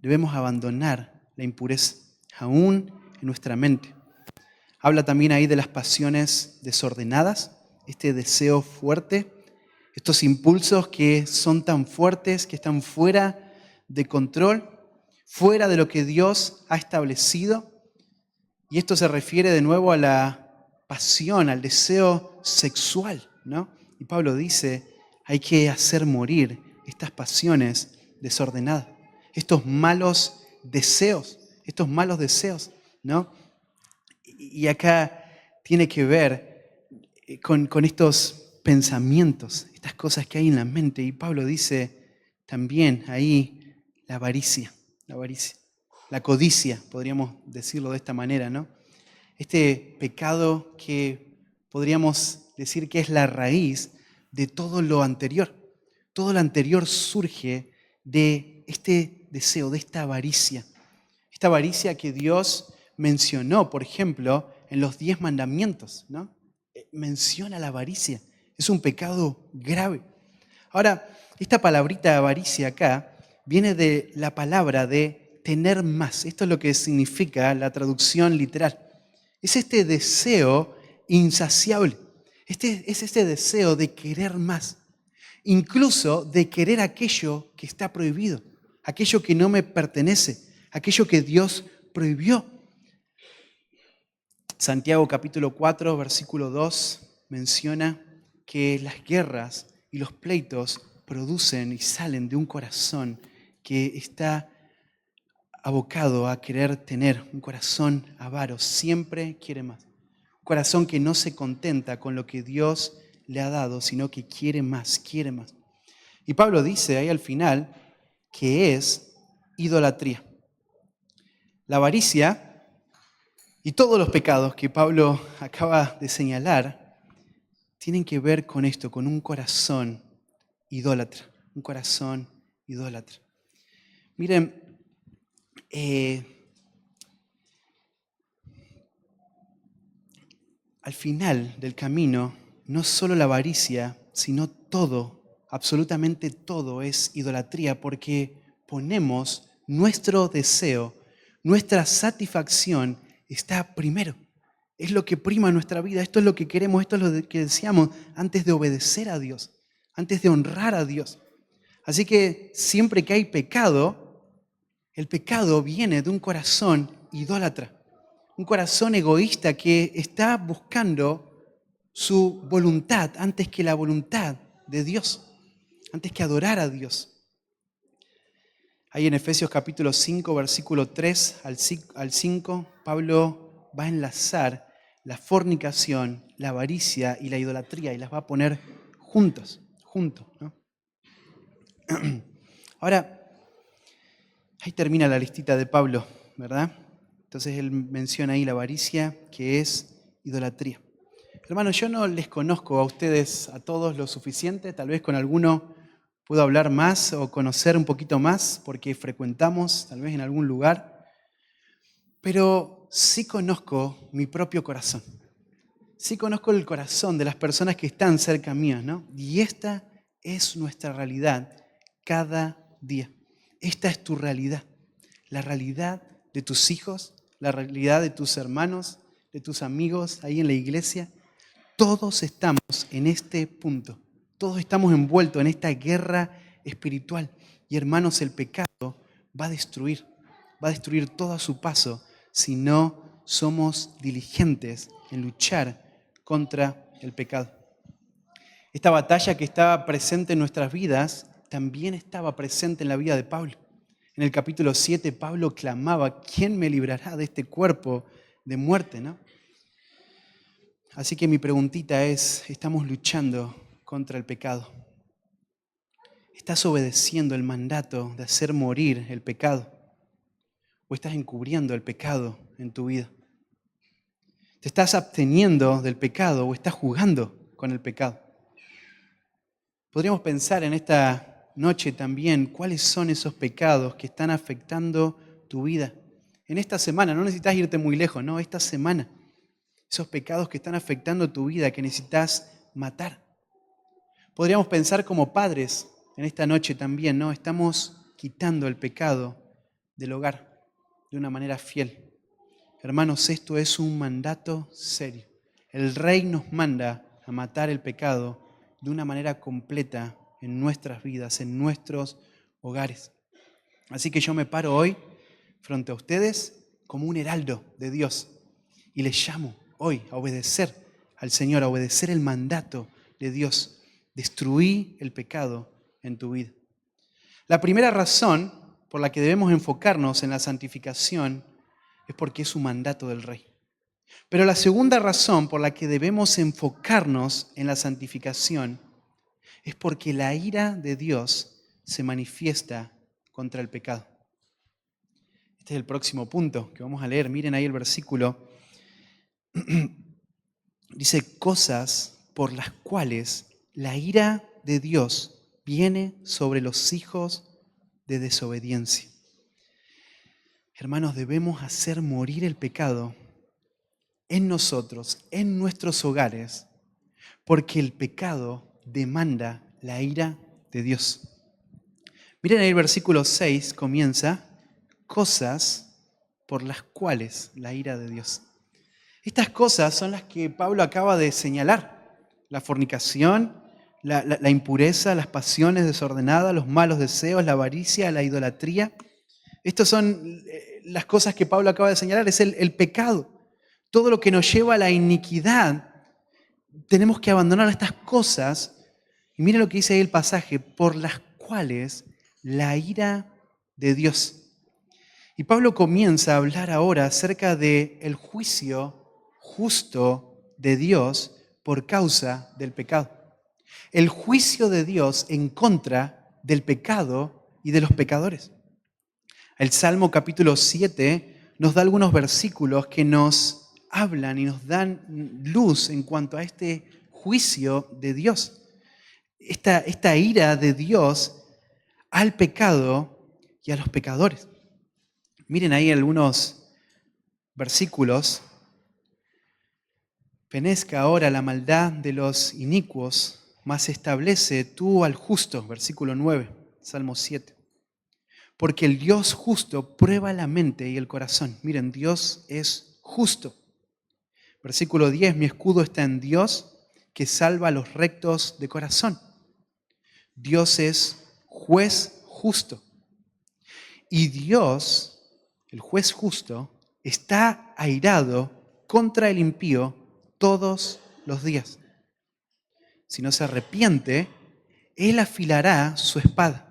Speaker 1: Debemos abandonar la impureza, aún en nuestra mente. Habla también ahí de las pasiones desordenadas, este deseo fuerte, estos impulsos que son tan fuertes, que están fuera de control, fuera de lo que Dios ha establecido. Y esto se refiere de nuevo a la pasión, al deseo sexual, ¿no? Y Pablo dice, hay que hacer morir estas pasiones desordenadas, estos malos deseos, ¿no? Y acá tiene que ver con estos pensamientos, estas cosas que hay en la mente. Y Pablo dice también ahí la avaricia, la codicia, podríamos decirlo de esta manera, ¿no? Este pecado que podríamos decir que es la raíz de todo lo anterior. Todo lo anterior surge de este deseo, de esta avaricia. Esta avaricia que Dios mencionó, por ejemplo, en los 10 mandamientos, ¿no? Menciona la avaricia. Es un pecado grave. Ahora, esta palabrita avaricia acá viene de la palabra de tener más. Esto es lo que significa la traducción literal. Es este deseo insaciable. Es este deseo de querer más. Incluso de querer aquello que está prohibido, aquello que no me pertenece, aquello que Dios prohibió. Santiago capítulo 4, versículo 2 menciona que las guerras y los pleitos producen y salen de un corazón que está abocado a querer tener un corazón avaro, siempre quiere más. Un corazón que no se contenta con lo que Dios le ha dado, sino que quiere más, quiere más. Y Pablo dice ahí al final que es idolatría. La avaricia y todos los pecados que Pablo acaba de señalar tienen que ver con esto, con un corazón idólatra, un corazón idólatra. Miren, al final del camino, no solo la avaricia, sino todo, absolutamente todo es idolatría, porque ponemos nuestro deseo, nuestra satisfacción está primero. Es lo que prima nuestra vida, esto es lo que queremos, esto es lo que deseamos antes de obedecer a Dios, antes de honrar a Dios. Así que siempre que hay pecado, el pecado viene de un corazón idólatra. Un corazón egoísta que está buscando su voluntad antes que la voluntad de Dios, antes que adorar a Dios. Ahí en Efesios capítulo 5, versículo 3 al 5, Pablo va a enlazar la fornicación, la avaricia y la idolatría y las va a poner juntos, ¿no? Ahora, ahí termina la listita de Pablo, ¿verdad? Entonces él menciona ahí la avaricia, que es idolatría. Hermanos, yo no les conozco a ustedes, a todos, lo suficiente. Tal vez con alguno puedo hablar más o conocer un poquito más porque frecuentamos tal vez en algún lugar. Pero sí conozco mi propio corazón. Sí conozco el corazón de las personas que están cerca mías, ¿no? Y esta es nuestra realidad cada día. Esta es tu realidad. La realidad de tus hijos, la realidad de tus hermanos, de tus amigos ahí en la iglesia. Todos estamos en este punto. Todos estamos envueltos en esta guerra espiritual. Y hermanos, el pecado va a destruir todo a su paso si no somos diligentes en luchar contra el pecado. Esta batalla que estaba presente en nuestras vidas también estaba presente en la vida de Pablo. En el capítulo 7, Pablo clamaba: ¿quién me librará de este cuerpo de muerte, ¿no? Así que mi preguntita es, ¿estamos luchando contra el pecado? ¿Estás obedeciendo el mandato de hacer morir el pecado? ¿O estás encubriendo el pecado en tu vida? ¿Te estás absteniendo del pecado o estás jugando con el pecado? Podríamos pensar en esta noche también cuáles son esos pecados que están afectando tu vida. En esta semana, no necesitas irte muy lejos, no, esta semana. Esos pecados que están afectando tu vida, que necesitas matar. Podríamos pensar como padres en esta noche también, ¿no? Estamos quitando el pecado del hogar de una manera fiel. Hermanos, esto es un mandato serio. El Rey nos manda a matar el pecado de una manera completa en nuestras vidas, en nuestros hogares. Así que yo me paro hoy frente a ustedes como un heraldo de Dios y les llamo hoy a obedecer al Señor, a obedecer el mandato de Dios. Destruí el pecado en tu vida. La primera razón por la que debemos enfocarnos en la santificación es porque es un mandato del Rey. Pero la segunda razón por la que debemos enfocarnos en la santificación es porque la ira de Dios se manifiesta contra el pecado. Este es el próximo punto que vamos a leer. Miren ahí el versículo. Dice, cosas por las cuales la ira de Dios viene sobre los hijos de desobediencia. Hermanos, debemos hacer morir el pecado en nosotros, en nuestros hogares, porque el pecado demanda la ira de Dios. Miren ahí el versículo 6 comienza, cosas por las cuales la ira de Dios. Estas cosas son las que Pablo acaba de señalar. La fornicación, la impureza, las pasiones desordenadas, los malos deseos, la avaricia, la idolatría. Estas son las cosas que Pablo acaba de señalar, es el pecado. Todo lo que nos lleva a la iniquidad. Tenemos que abandonar estas cosas. Y miren lo que dice ahí el pasaje, por las cuales la ira de Dios. Y Pablo comienza a hablar ahora acerca de el juicio justo de Dios por causa del pecado. El juicio de Dios en contra del pecado y de los pecadores. El Salmo capítulo 7 nos da algunos versículos que nos hablan y nos dan luz en cuanto a este juicio de Dios. Esta ira de Dios al pecado y a los pecadores. Miren ahí algunos versículos. Fenezca ahora la maldad de los inicuos, mas establece tú al justo. Versículo 9, Salmo 7. Porque el Dios justo prueba la mente y el corazón. Miren, Dios es justo. Versículo 10, mi escudo está en Dios, que salva a los rectos de corazón. Dios es juez justo. Y Dios, el juez justo, está airado contra el impío todos los días. Si no se arrepiente, Él afilará su espada.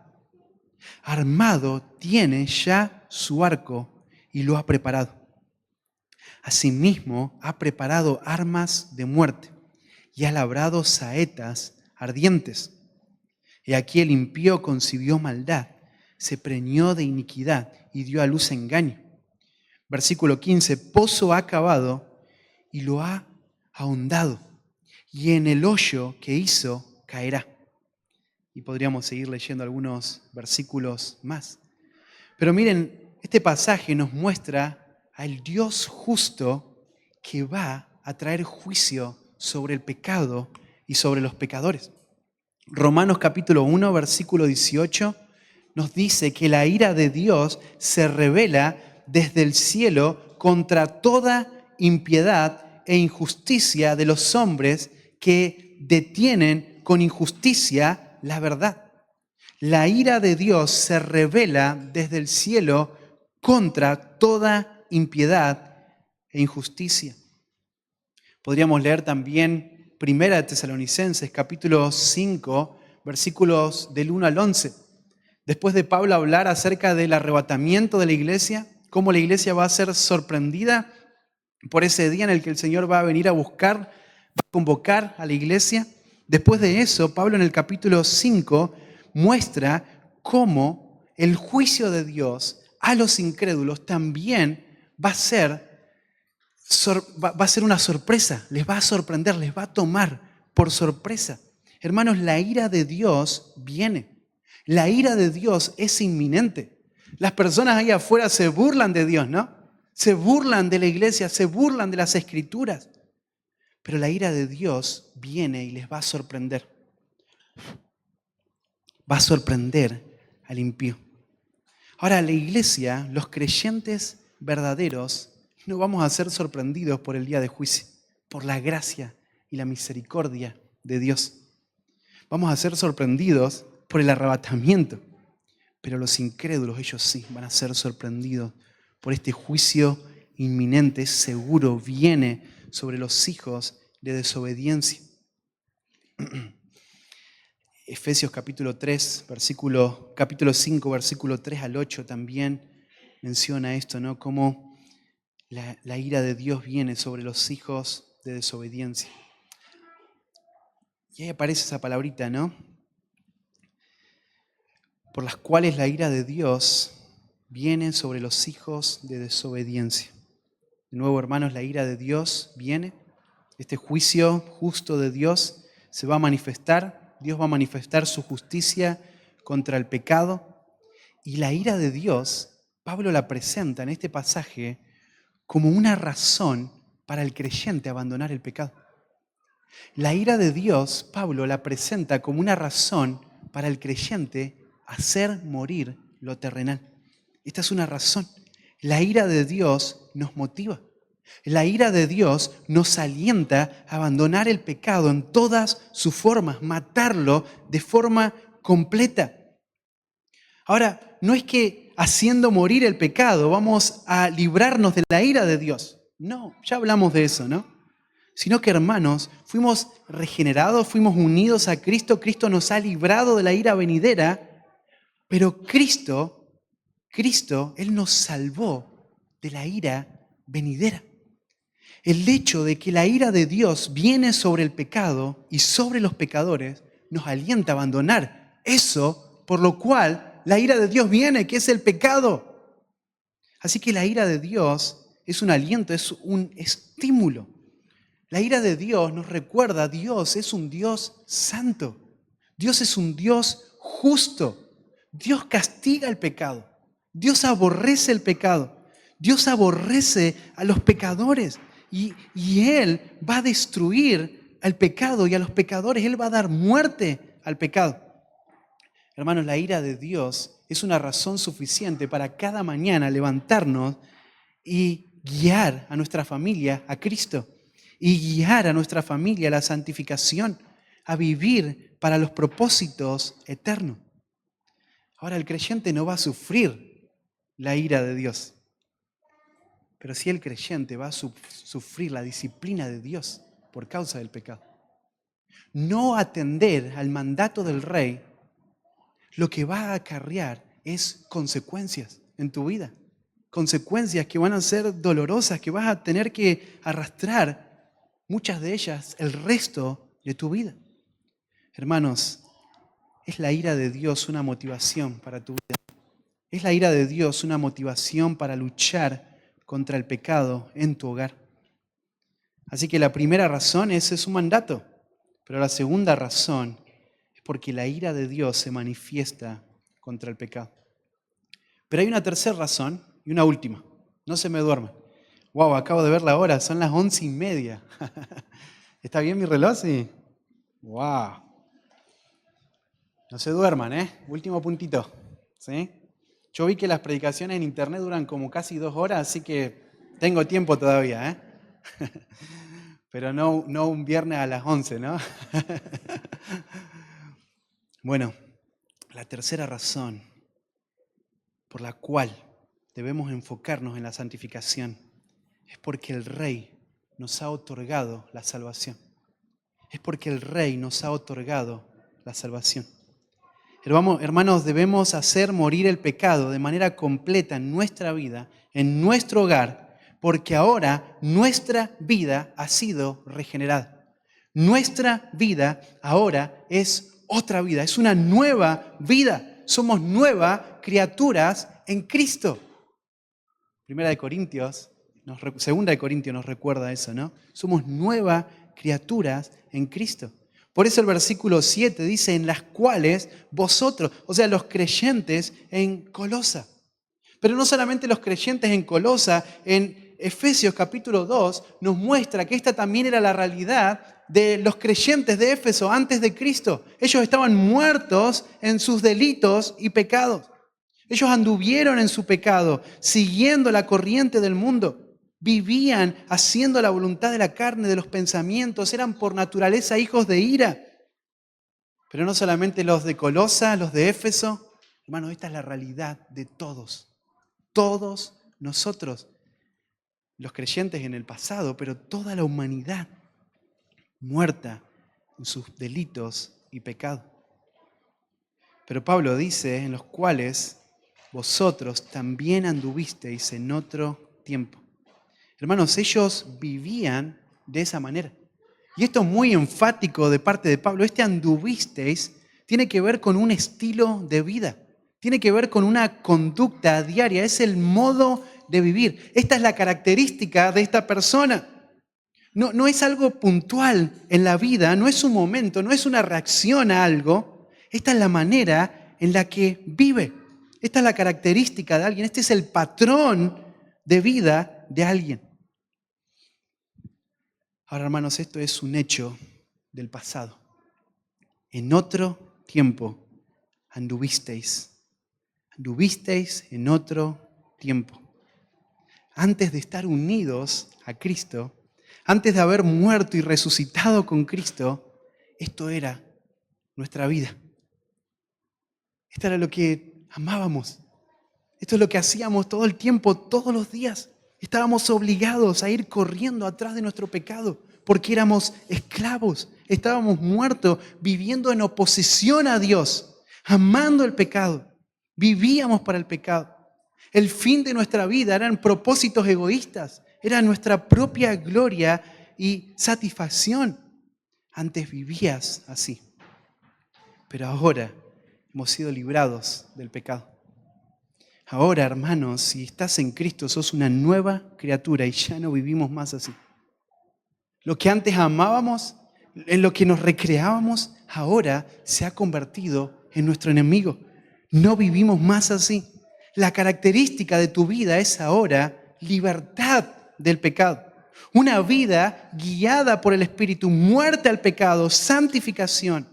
Speaker 1: Armado tiene ya su arco y lo ha preparado. Asimismo, ha preparado armas de muerte y ha labrado saetas ardientes. Y aquí el impío concibió maldad, se preñó de iniquidad y dio a luz engaño. Versículo 15, pozo ha cavado y lo ha ahondado, y en el hoyo que hizo caerá. Y podríamos seguir leyendo algunos versículos más. Pero miren, este pasaje nos muestra al Dios justo que va a traer juicio sobre el pecado y sobre los pecadores. Romanos capítulo 1, versículo 18, nos dice que la ira de Dios se revela desde el cielo contra toda impiedad e injusticia de los hombres que detienen con injusticia la verdad. La ira de Dios se revela desde el cielo contra toda impiedad e injusticia. Podríamos leer también 1 Tesalonicenses, capítulo 5, versículos del 1 al 11. Después de Pablo hablar acerca del arrebatamiento de la iglesia, cómo la iglesia va a ser sorprendida por ese día en el que el Señor va a venir a buscar, va a convocar a la iglesia. Después de eso, Pablo en el capítulo 5 muestra cómo el juicio de Dios a los incrédulos también va a ser una sorpresa, les va a sorprender, les va a tomar por sorpresa. Hermanos, la ira de Dios viene. La ira de Dios es inminente. Las personas ahí afuera se burlan de Dios, ¿no? Se burlan de la iglesia, se burlan de las Escrituras. Pero la ira de Dios viene y les va a sorprender. Va a sorprender al impío. Ahora, la iglesia, los creyentes verdaderos, no vamos a ser sorprendidos por el día de juicio, por la gracia y la misericordia de Dios. Vamos a ser sorprendidos por el arrebatamiento, pero los incrédulos, ellos sí, van a ser sorprendidos por este juicio inminente, seguro, viene sobre los hijos de desobediencia. Efesios capítulo 3, capítulo 5, versículo 3 al 8 también menciona esto, ¿no? Cómo la ira de Dios viene sobre los hijos de desobediencia. Y ahí aparece esa palabrita, ¿no? Por las cuales la ira de Dios viene sobre los hijos de desobediencia. De nuevo, hermanos, la ira de Dios viene. Este juicio justo de Dios se va a manifestar. Dios va a manifestar su justicia contra el pecado. Y la ira de Dios, Pablo la presenta en este pasaje como una razón para el creyente abandonar el pecado. La ira de Dios, Pablo la presenta como una razón para el creyente hacer morir lo terrenal. Esta es una razón. La ira de Dios nos motiva. La ira de Dios nos alienta a abandonar el pecado en todas sus formas, matarlo de forma completa. Ahora, no es que haciendo morir el pecado vamos a librarnos de la ira de Dios. No, ya hablamos de eso, ¿no? Sino que, hermanos, fuimos regenerados, fuimos unidos a Cristo. Cristo nos ha librado de la ira venidera, pero Cristo Cristo, Él nos salvó de la ira venidera. El hecho de que la ira de Dios viene sobre el pecado y sobre los pecadores nos alienta a abandonar eso por lo cual la ira de Dios viene, que es el pecado. Así que la ira de Dios es un aliento, es un estímulo. La ira de Dios nos recuerda, Dios es un Dios santo. Dios es un Dios justo. Dios castiga el pecado. Dios aborrece el pecado. Dios aborrece a los pecadores. Y Él va a destruir al pecado y a los pecadores. Él va a dar muerte al pecado. Hermanos, la ira de Dios es una razón suficiente para cada mañana levantarnos y guiar a nuestra familia a Cristo. Y guiar a nuestra familia a la santificación, a vivir para los propósitos eternos. Ahora, el creyente no va a sufrir la ira de Dios, pero sí el creyente va a sufrir la disciplina de Dios por causa del pecado. No atender al mandato del rey lo que va a acarrear es consecuencias en tu vida. Consecuencias que van a ser dolorosas, que vas a tener que arrastrar, muchas de ellas, el resto de tu vida. Hermanos, ¿es la ira de Dios una motivación para tu vida? ¿Es la ira de Dios una motivación para luchar contra el pecado en tu hogar? Así que la primera razón es un mandato, pero la segunda razón es porque la ira de Dios se manifiesta contra el pecado. Pero hay una tercera razón y una última. No se me duerman. Wow, acabo de ver la hora, son las 11:30. ¿Está bien mi reloj? Sí. Wow. No se duerman, ¿eh? Último puntito. ¿Sí? Yo vi que las predicaciones en internet duran como casi 2 horas, así que tengo tiempo todavía, ¿eh? Pero no un viernes a las 11, ¿no? Bueno, la tercera razón por la cual debemos enfocarnos en la santificación es porque el Rey nos ha otorgado la salvación. Es porque el Rey nos ha otorgado la salvación. Hermanos, debemos hacer morir el pecado de manera completa en nuestra vida, en nuestro hogar, porque ahora nuestra vida ha sido regenerada. Nuestra vida ahora es otra vida, es una nueva vida. Somos nuevas criaturas en Cristo. Segunda de Corintios nos recuerda eso, ¿no? Somos nuevas criaturas en Cristo. Por eso el versículo 7 dice, en las cuales vosotros, o sea, los creyentes en Colosa. Pero no solamente los creyentes en Colosa, en Efesios capítulo 2 nos muestra que esta también era la realidad de los creyentes de Éfeso antes de Cristo. Ellos estaban muertos en sus delitos y pecados. Ellos anduvieron en su pecado, siguiendo la corriente del mundo. Vivían haciendo la voluntad de la carne, de los pensamientos. Eran por naturaleza hijos de ira. Pero no solamente los de Colosa, los de Éfeso. Hermanos, esta es la realidad de todos. Todos nosotros, los creyentes en el pasado, pero toda la humanidad muerta en sus delitos y pecados. Pero Pablo dice, en los cuales vosotros también anduvisteis en otro tiempo. Hermanos, ellos vivían de esa manera. Y esto es muy enfático de parte de Pablo. Este anduvisteis tiene que ver con un estilo de vida. Tiene que ver con una conducta diaria. Es el modo de vivir. Esta es la característica de esta persona. No es algo puntual en la vida, no es un momento, no es una reacción a algo. Esta es la manera en la que vive. Esta es la característica de alguien. Este es el patrón de vida de alguien. Ahora, hermanos, esto es un hecho del pasado. En otro tiempo anduvisteis. Anduvisteis en otro tiempo. Antes de estar unidos a Cristo, antes de haber muerto y resucitado con Cristo, esto era nuestra vida. Esto era lo que amábamos. Esto es lo que hacíamos todo el tiempo, todos los días. Estábamos obligados a ir corriendo atrás de nuestro pecado porque éramos esclavos. Estábamos muertos, viviendo en oposición a Dios, amando el pecado. Vivíamos para el pecado. El fin de nuestra vida eran propósitos egoístas, era nuestra propia gloria y satisfacción. Antes vivías así, pero ahora hemos sido librados del pecado. Ahora, hermanos, si estás en Cristo, sos una nueva criatura y ya no vivimos más así. Lo que antes amábamos, en lo que nos recreábamos, ahora se ha convertido en nuestro enemigo. No vivimos más así. La característica de tu vida es ahora libertad del pecado. Una vida guiada por el Espíritu, muerte al pecado, santificación.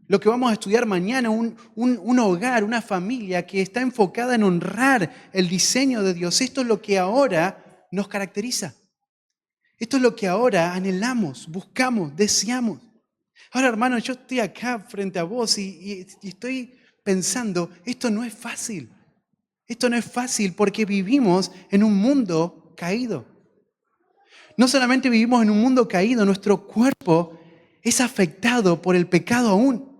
Speaker 1: Lo que vamos a estudiar mañana, un hogar, una familia que está enfocada en honrar el diseño de Dios. Esto es lo que ahora nos caracteriza. Esto es lo que ahora anhelamos, buscamos, deseamos. Ahora, hermano, yo estoy acá frente a vos y estoy pensando, esto no es fácil. Esto no es fácil porque vivimos en un mundo caído. No solamente vivimos en un mundo caído, nuestro cuerpo es afectado por el pecado aún.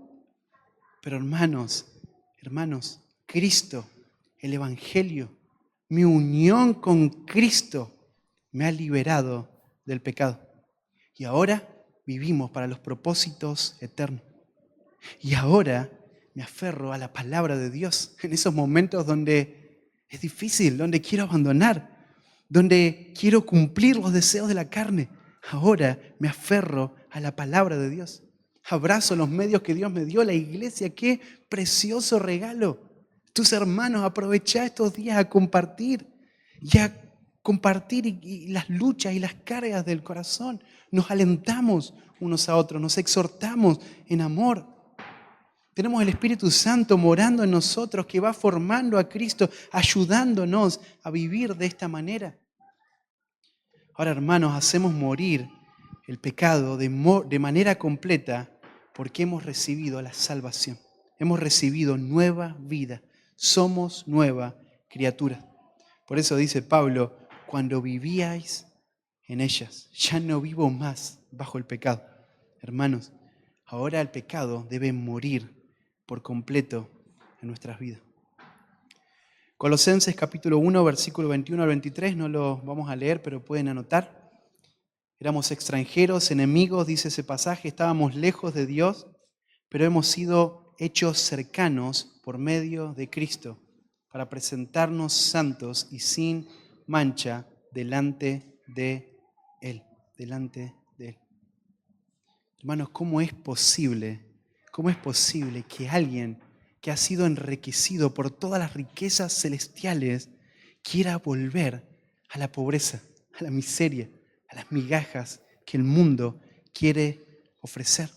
Speaker 1: Pero hermanos, Cristo, el Evangelio, mi unión con Cristo me ha liberado del pecado. Y ahora vivimos para los propósitos eternos. Y ahora me aferro a la palabra de Dios en esos momentos donde es difícil, donde quiero abandonar, donde quiero cumplir los deseos de la carne. Ahora me aferro a la palabra de Dios. Abrazo los medios que Dios me dio, la iglesia, qué precioso regalo. Tus hermanos, aprovecha estos días a compartir y las luchas y las cargas del corazón. Nos alentamos unos a otros, nos exhortamos en amor. Tenemos el Espíritu Santo morando en nosotros que va formando a Cristo, ayudándonos a vivir de esta manera. Ahora, hermanos, hacemos morir el pecado de manera completa porque hemos recibido la salvación. Hemos recibido nueva vida. Somos nueva criatura. Por eso dice Pablo, cuando vivíais en ellas, ya no vivo más bajo el pecado. Hermanos, ahora el pecado debe morir por completo en nuestras vidas. Colosenses capítulo 1, versículo 21 al 23, no lo vamos a leer, pero pueden anotar. Éramos extranjeros, enemigos, dice ese pasaje, estábamos lejos de Dios, pero hemos sido hechos cercanos por medio de Cristo para presentarnos santos y sin mancha delante de Él, Hermanos, ¿cómo es posible que alguien que ha sido enriquecido por todas las riquezas celestiales quiera volver a la pobreza, a la miseria, a las migajas que el mundo quiere ofrecer?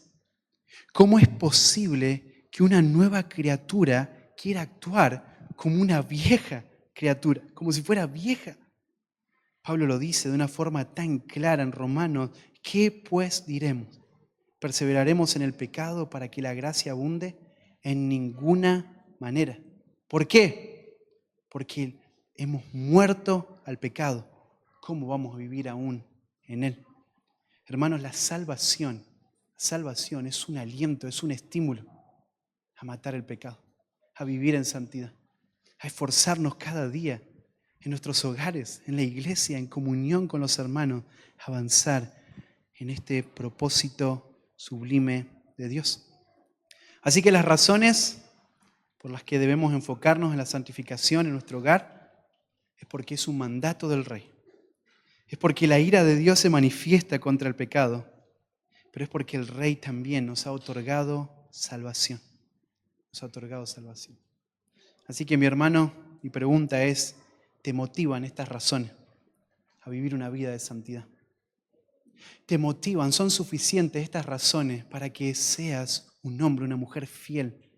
Speaker 1: ¿Cómo es posible que una nueva criatura quiera actuar como una vieja criatura, como si fuera vieja? Pablo lo dice de una forma tan clara en Romanos. ¿Qué pues diremos? ¿Perseveraremos en el pecado para que la gracia abunde? En ninguna manera. ¿Por qué? Porque hemos muerto al pecado. ¿Cómo vamos a vivir aún en él? Hermanos, la salvación es un aliento, es un estímulo a matar el pecado, a vivir en santidad, a esforzarnos cada día en nuestros hogares, en la iglesia, en comunión con los hermanos, a avanzar en este propósito sublime de Dios. Así que las razones por las que debemos enfocarnos en la santificación en nuestro hogar es porque es un mandato del Rey. Es porque la ira de Dios se manifiesta contra el pecado, pero es porque el Rey también nos ha otorgado salvación. Así que mi hermano, mi pregunta es, ¿te motivan estas razones a vivir una vida de santidad? ¿Te motivan? ¿Son suficientes estas razones para que seas un hombre, una mujer fiel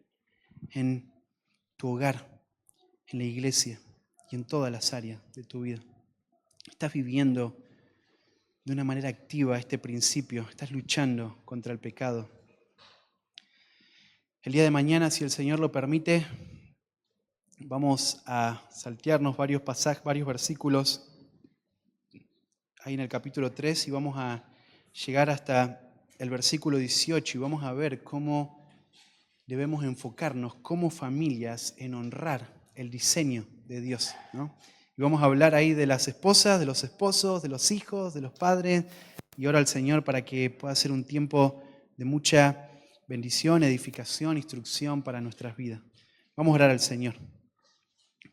Speaker 1: en tu hogar, en la iglesia y en todas las áreas de tu vida? ¿Estás viviendo de una manera activa este principio? ¿Estás luchando contra el pecado? El día de mañana, si el Señor lo permite, vamos a saltearnos varios pasajes, varios versículos ahí en el capítulo 3 y vamos a llegar hasta el versículo 18 y vamos a ver cómo debemos enfocarnos como familias en honrar el diseño de Dios, ¿no? Y vamos a hablar ahí de las esposas, de los esposos, de los hijos, de los padres. Y oro al Señor para que pueda ser un tiempo de mucha bendición, edificación, instrucción para nuestras vidas. Vamos a orar al Señor.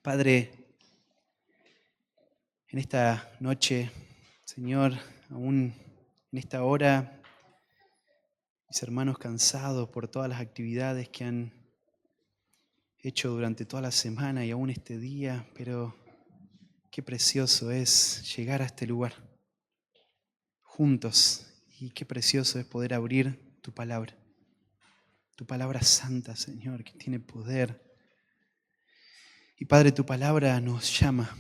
Speaker 1: Padre, en esta noche, Señor, aún en esta hora, mis hermanos cansados por todas las actividades que han hecho durante toda la semana y aún este día, pero qué precioso es llegar a este lugar juntos y qué precioso es poder abrir tu palabra santa, Señor, que tiene poder. Y Padre, tu palabra nos llama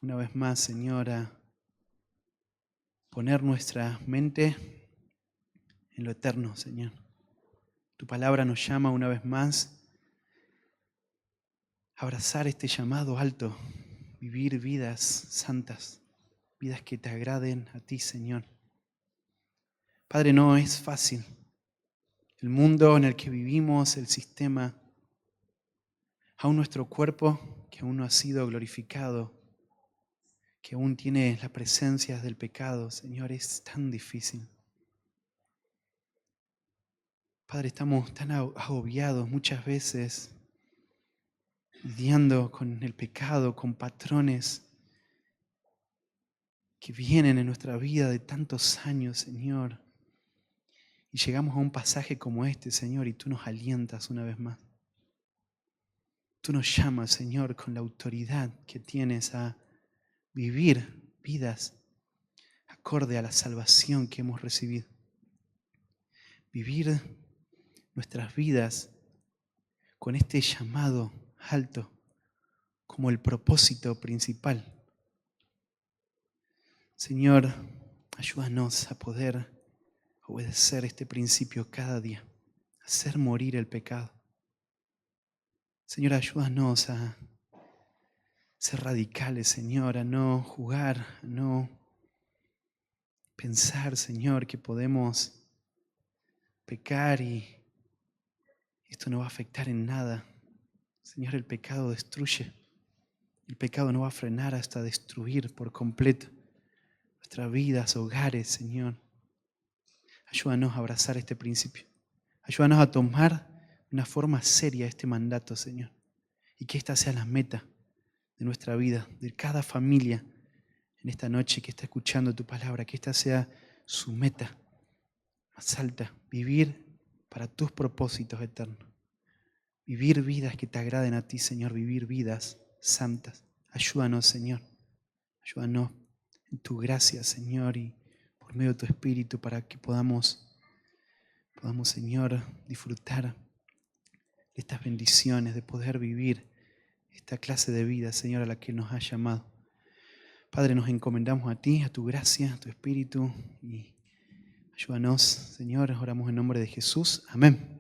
Speaker 1: una vez más, Señor, a poner nuestra mente en lo eterno, Señor. Tu palabra nos llama una vez más a abrazar este llamado alto, vivir vidas santas, vidas que te agraden a ti, Señor. Padre, no es fácil. El mundo en el que vivimos, el sistema, aún nuestro cuerpo que aún no ha sido glorificado, que aún tiene las presencias del pecado, Señor, es tan difícil. Padre, estamos tan agobiados muchas veces, lidiando con el pecado, con patrones que vienen en nuestra vida de tantos años, Señor. Y llegamos a un pasaje como este, Señor, y tú nos alientas una vez más. Tú nos llamas, Señor, con la autoridad que tienes a vivir vidas acorde a la salvación que hemos recibido. Vivir nuestras vidas con este llamado alto como el propósito principal. Señor, ayúdanos a poder obedecer este principio cada día, hacer morir el pecado. Señor, ayúdanos a ser radicales, Señor, a no jugar, a no pensar, Señor, que podemos pecar y esto no va a afectar en nada. Señor, el pecado destruye. El pecado no va a frenar hasta destruir por completo nuestras vidas, hogares, Señor. Ayúdanos a abrazar este principio. Ayúdanos a tomar de una forma seria este mandato, Señor. Y que esta sea la meta de nuestra vida, de cada familia en esta noche que está escuchando tu palabra. Que esta sea su meta más alta. Vivir para tus propósitos eternos. Vivir vidas que te agraden a ti, Señor. Vivir vidas santas. Ayúdanos, Señor. Ayúdanos en tu gracia, Señor, y por medio de tu Espíritu para que podamos, Señor, disfrutar de estas bendiciones, de poder vivir esta clase de vida, Señor, a la que nos has llamado. Padre, nos encomendamos a ti, a tu gracia, a tu Espíritu, y ayúdanos, Señor. Oramos en nombre de Jesús. Amén.